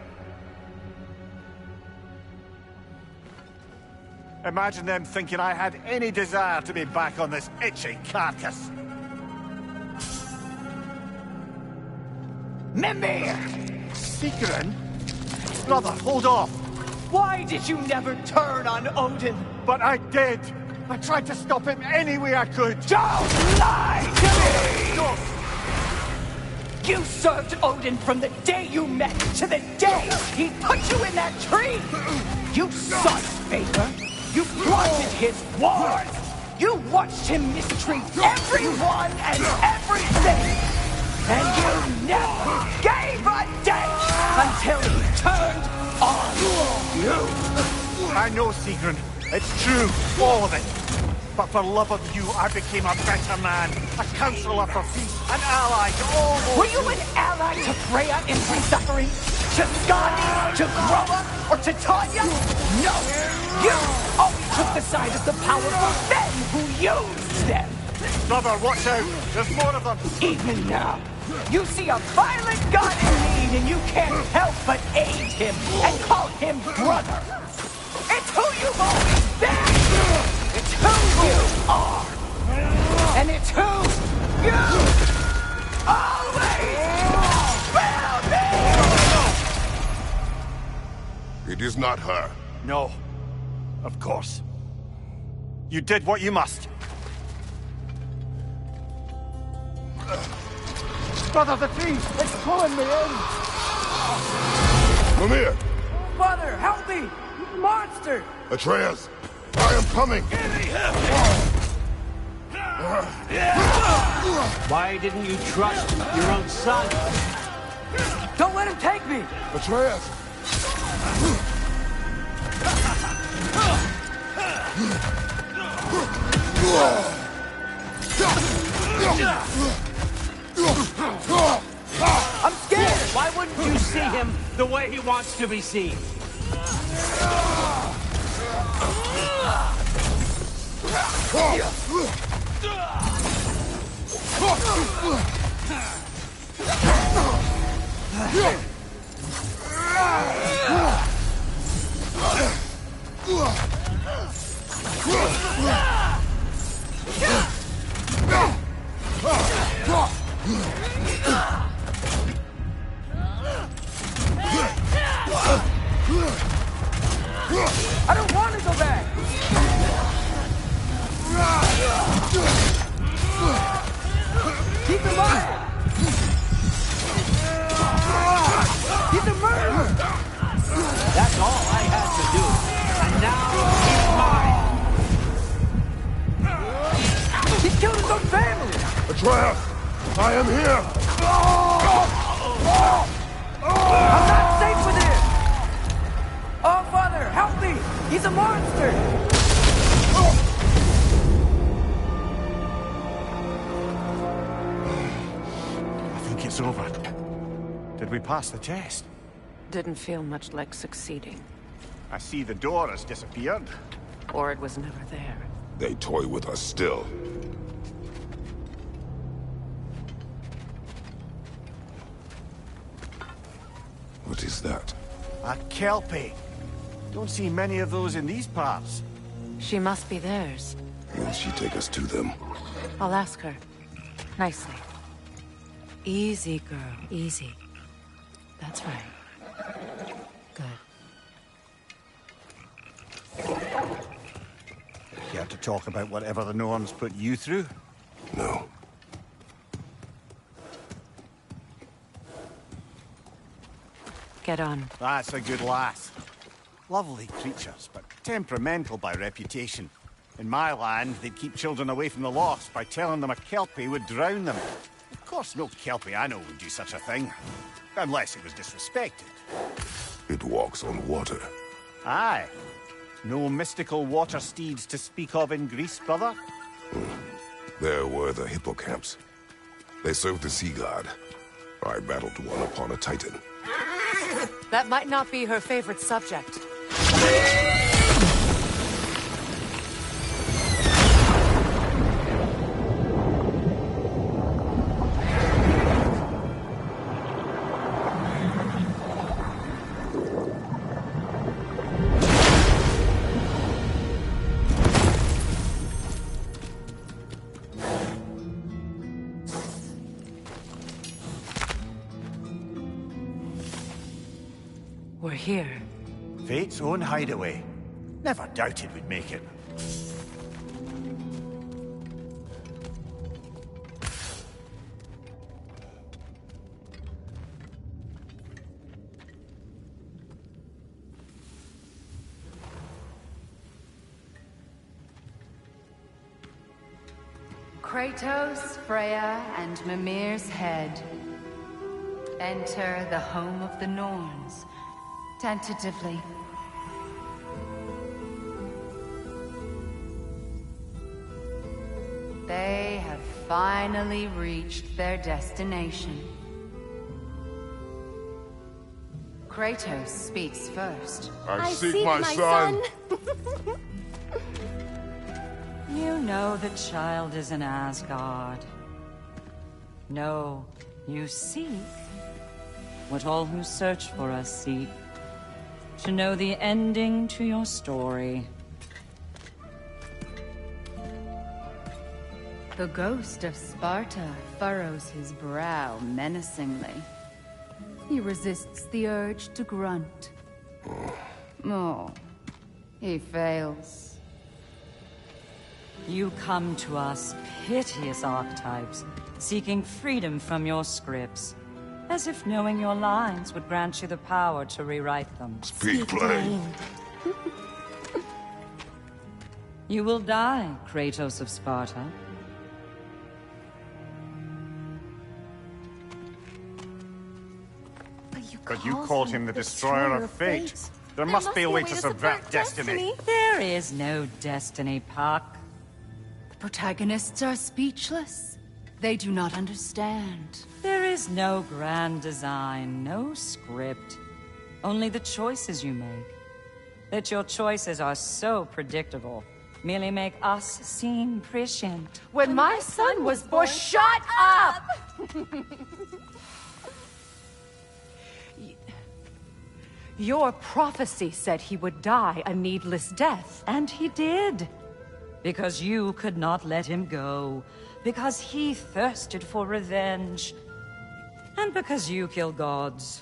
Imagine them thinking I had any desire to be back on this itchy carcass. Mimir! Sigrun? Brother, hold off! Why did you never turn on Odin? But I did! I tried to stop him any way I could! Don't lie to me! Don't! You served Odin from the day you met to the day he put you in that tree! You sought favor! You plotted his wars! You watched him mistreat everyone and everything! And you never gave a damn until he turned on you! I know, Sigrun. It's true, all of it. But for love of you, I became a better man. A counselor for peace, an ally to all those... Were you an ally to Freya in suffering? To Skadi? To Groa? Or to Tanya? No! You always took the side of the powerful men who used them! Brother, watch out! There's more of them! Even now, you see a violent god in need and you can't help but aid him and call him brother! It's who you've always been! It's who you are! And it's who you always will be! It is not her. No. Of course. You did what you must. Brother, the trees! It's pulling me in! Mimir! Mother, help me! Monster! Atreus! I am coming! Why didn't you trust your own son? Don't let him take me! Atreus! I'm scared! Why wouldn't you see him the way he wants to be seen? I don't want to go back! Keep him alive! He's a murderer! That's all I had to do. And now he's mine. He killed his own family! Atreus! I am here! I'm not safe with him! Oh, Father, help me! He's a monster! I think it's over. Did we pass the test? Didn't feel much like succeeding. I see the door has disappeared. Or it was never there. They toy with us still. What is that? A Kelpie. Don't see many of those in these parts. She must be theirs. Will she take us to them? I'll ask her. Nicely. Easy, girl. Easy. That's right. Good. Care to talk about whatever the Norns put you through? No. Get on. That's a good lass. Lovely creatures, but temperamental by reputation. In my land, they'd keep children away from the lost by telling them a Kelpie would drown them. Of course, no Kelpie I know would do such a thing. Unless it was disrespected. It walks on water. Aye. No mystical water steeds to speak of in Greece, brother? There were the hippocamps. They served the sea god. I battled one upon a titan. That might not be her favorite subject. here. Fate's own hideaway. Never doubted we'd make it. Kratos, Freya, and Mimir's head. Enter the home of the Norns. Tentatively. They have finally reached their destination. Kratos speaks first. I seek my son. You know the child is in Asgard. No, you seek what all who search for us seek. To know the ending to your story. The ghost of Sparta furrows his brow menacingly. He resists the urge to grunt. Oh, he fails. You come to us, piteous archetypes, seeking freedom from your scripts. As if knowing your lines would grant you the power to rewrite them. Speak plain. You will die, Kratos of Sparta. But you called him the destroyer of fate. There must be a way to subvert destiny. There is no destiny, Puck. The protagonists are speechless. They do not understand. There is no grand design, no script. Only the choices you make. That your choices are so predictable, merely make us seem prescient. When my son was born, shut up! Your prophecy said he would die a needless death. And he did. Because you could not let him go. Because he thirsted for revenge. And because you kill gods.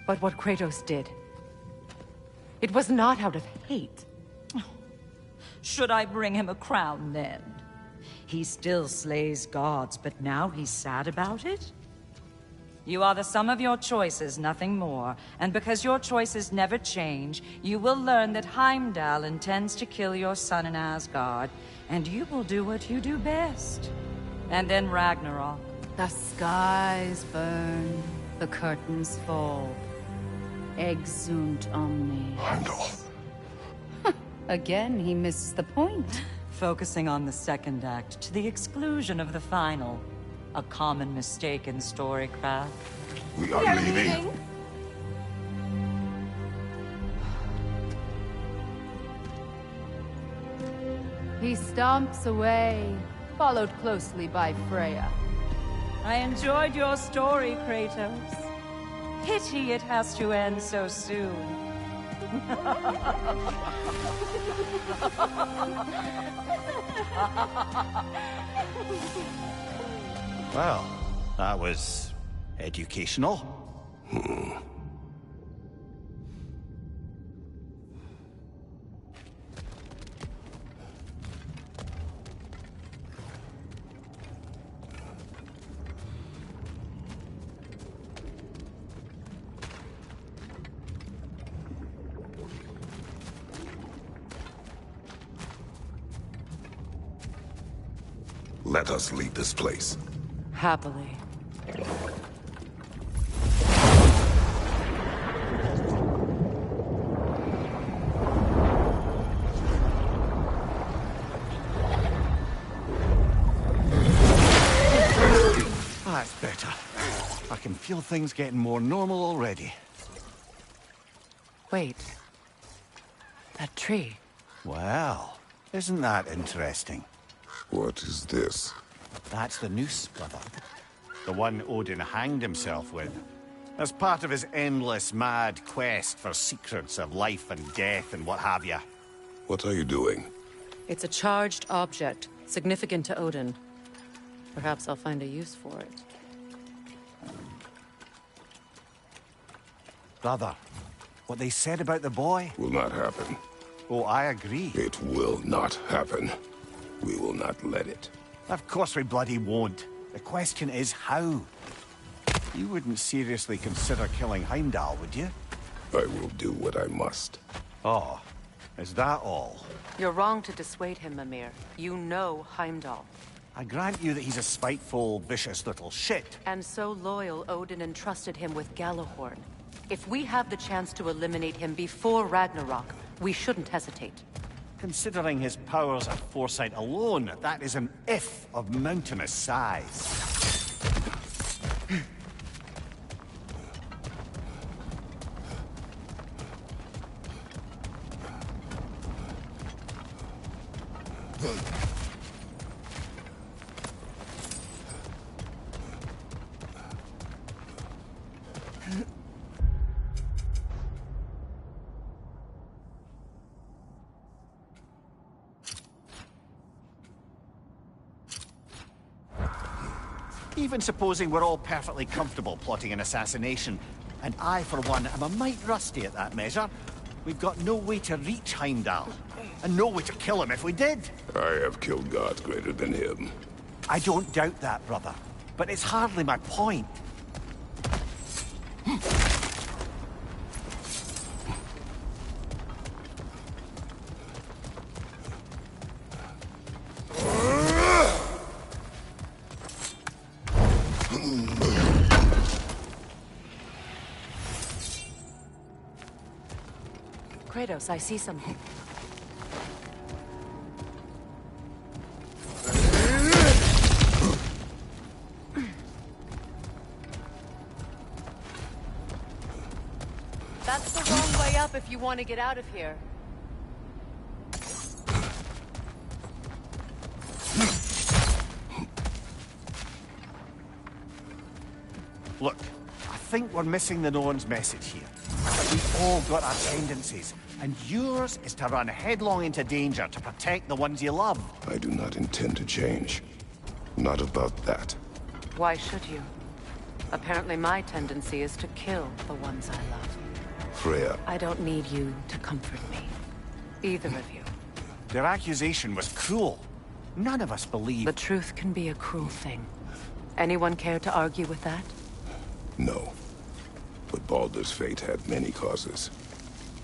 But what Kratos did, it was not out of hate. Should I bring him a crown then? He still slays gods, but now he's sad about it? You are the sum of your choices, nothing more. And because your choices never change, you will learn that Heimdall intends to kill your son in Asgard, and you will do what you do best. And then Ragnarok. The skies burn, the curtains fall. Exunt omni. Heimdall. Again, he misses the point. Focusing on the second act to the exclusion of the final. A common mistake in storycraft. We are leaving. He stomps away, followed closely by Freya. I enjoyed your story, Kratos. Pity it has to end so soon. Well, that was educational. Let us leave this place. Happily. That's better. I can feel things getting more normal already. Wait. That tree. Well, isn't that interesting? What is this? That's the noose, brother. The one Odin hanged himself with. As part of his endless, mad quest for secrets of life and death and what have you. What are you doing? It's a charged object, significant to Odin. Perhaps I'll find a use for it. Brother, what they said about the boy? Will not happen. Oh, I agree. It will not happen. We will not let it. Of course we bloody won't. The question is how. You wouldn't seriously consider killing Heimdall, would you? I will do what I must. Oh, is that all? You're wrong to dissuade him, Mimir. You know Heimdall. I grant you that he's a spiteful, vicious little shit. And so loyal, Odin entrusted him with Gjallarhorn. If we have the chance to eliminate him before Ragnarok, we shouldn't hesitate. Considering his powers of foresight alone, that is an if of mountainous size. Even supposing we're all perfectly comfortable plotting an assassination, and I, for one, am a mite rusty at that measure, we've got no way to reach Heimdall, and no way to kill him if we did. I have killed gods greater than him. I don't doubt that, brother, but it's hardly my point. Kratos, I see something. That's the wrong way up if you want to get out of here. Look, I think we're missing the Norn's message here. We've all got our tendencies, and yours is to run headlong into danger to protect the ones you love. I do not intend to change. Not about that. Why should you? Apparently my tendency is to kill the ones I love. Freya, I don't need you to comfort me. Either of you. Their accusation was cruel. None of us believe. The truth can be a cruel thing. Anyone care to argue with that? no. But Baldur's fate had many causes.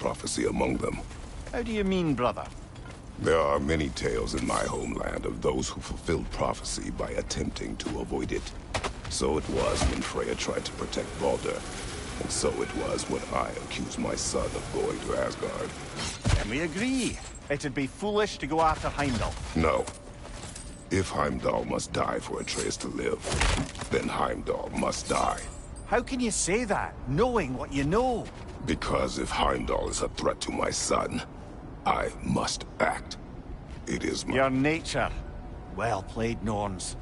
Prophecy among them. How do you mean, brother? There are many tales in my homeland of those who fulfilled prophecy by attempting to avoid it. So it was when Freya tried to protect Baldur. And so it was when I accused my son of going to Asgard. And we agree. It'd be foolish to go after Heimdall. No. If Heimdall must die for Atreus to live, then Heimdall must die. How can you say that, knowing what you know? Because if Heimdall is a threat to my son, I must act. It is my... Your nature. Well played, Norns.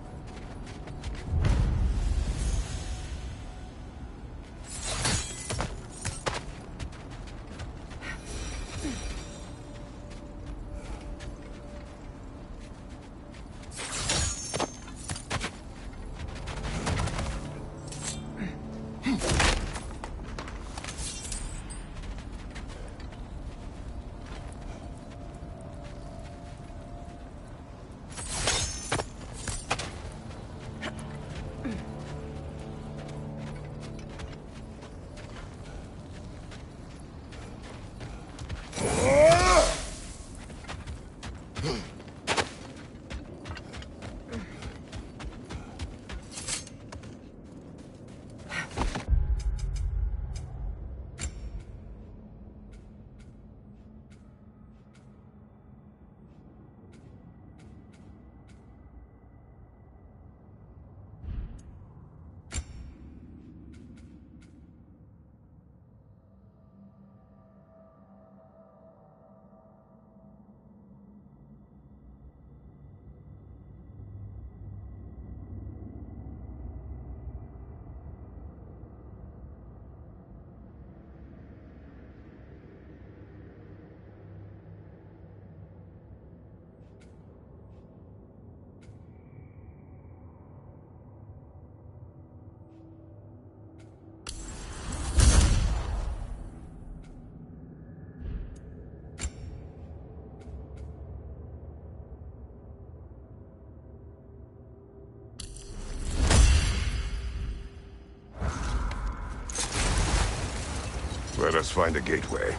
us find a gateway.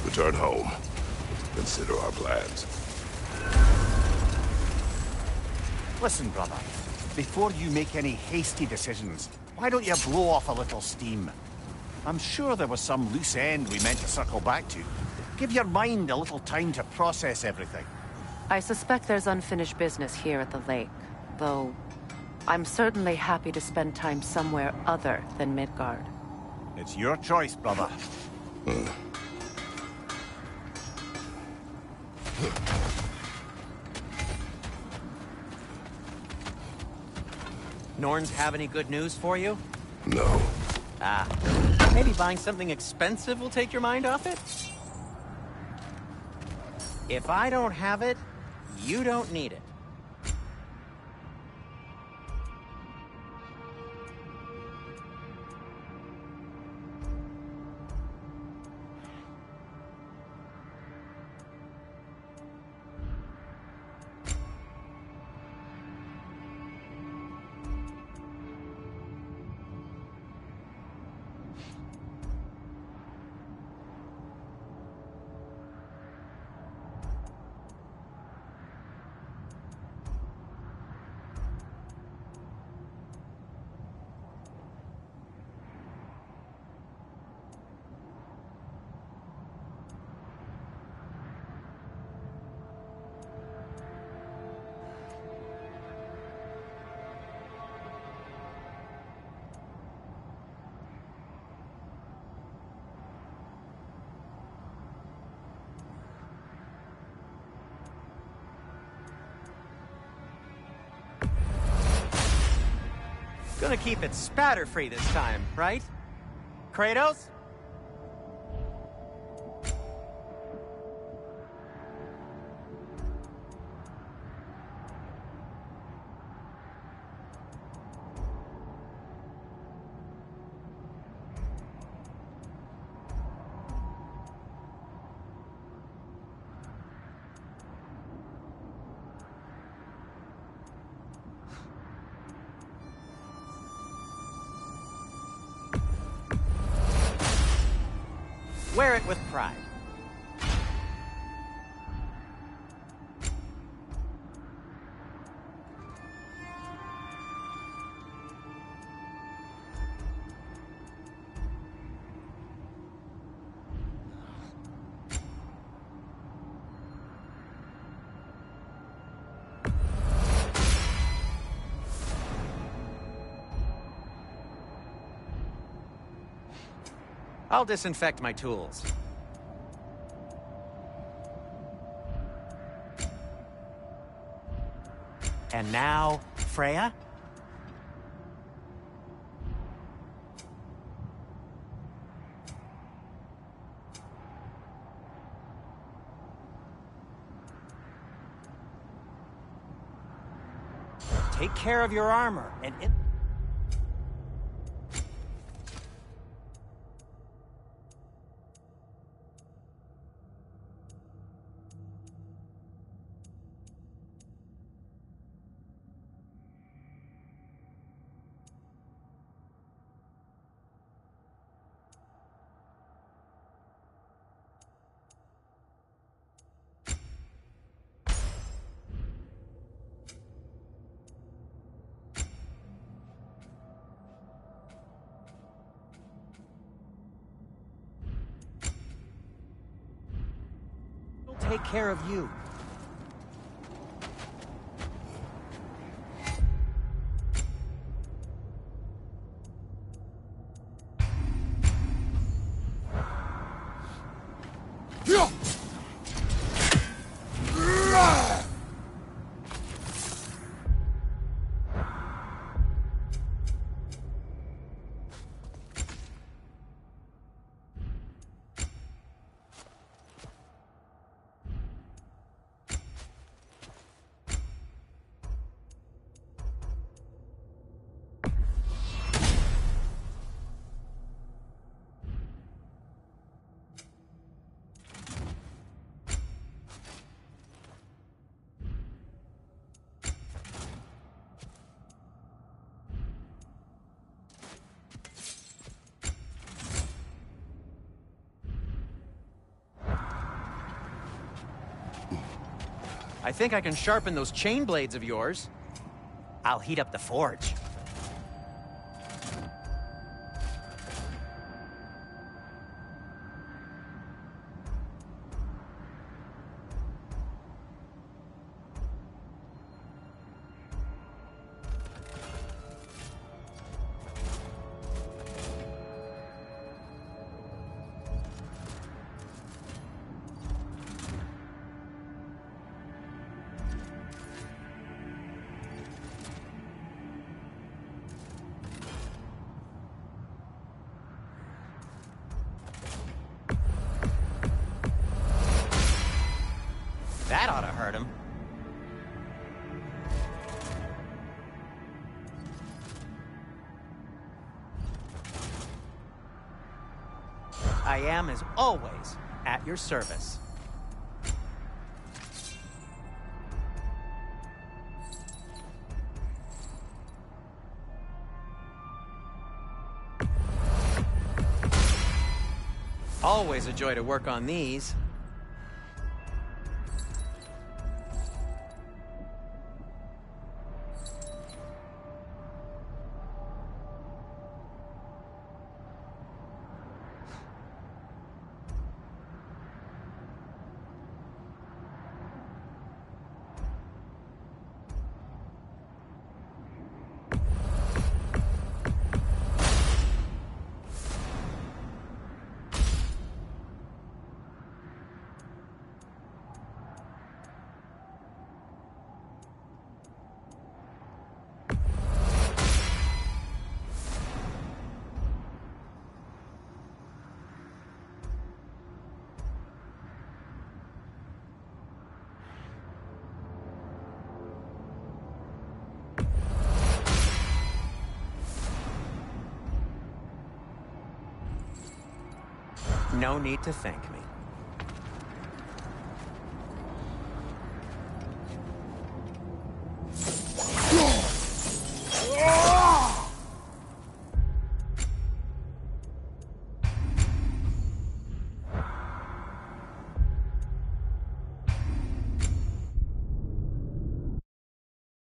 Return home. Consider our plans. Listen, brother. Before you make any hasty decisions, why don't you blow off a little steam? I'm sure there was some loose end we meant to circle back to. Give your mind a little time to process everything. I suspect there's unfinished business here at the lake, though I'm certainly happy to spend time somewhere other than Midgard. It's your choice, brother. Norns have any good news for you? No. Ah, maybe buying something expensive will take your mind off it? If I don't have it, you don't need it. Gonna keep it spatter-free this time, right? Kratos? Wear it with pride. I'll disinfect my tools. And now, Freya? Take care of your armor, and it... take care of you. I think I can sharpen those chain blades of yours. I'll heat up the forge. That ought to hurt him. I am, as always, at your service. Always a joy to work on these. No need to thank me.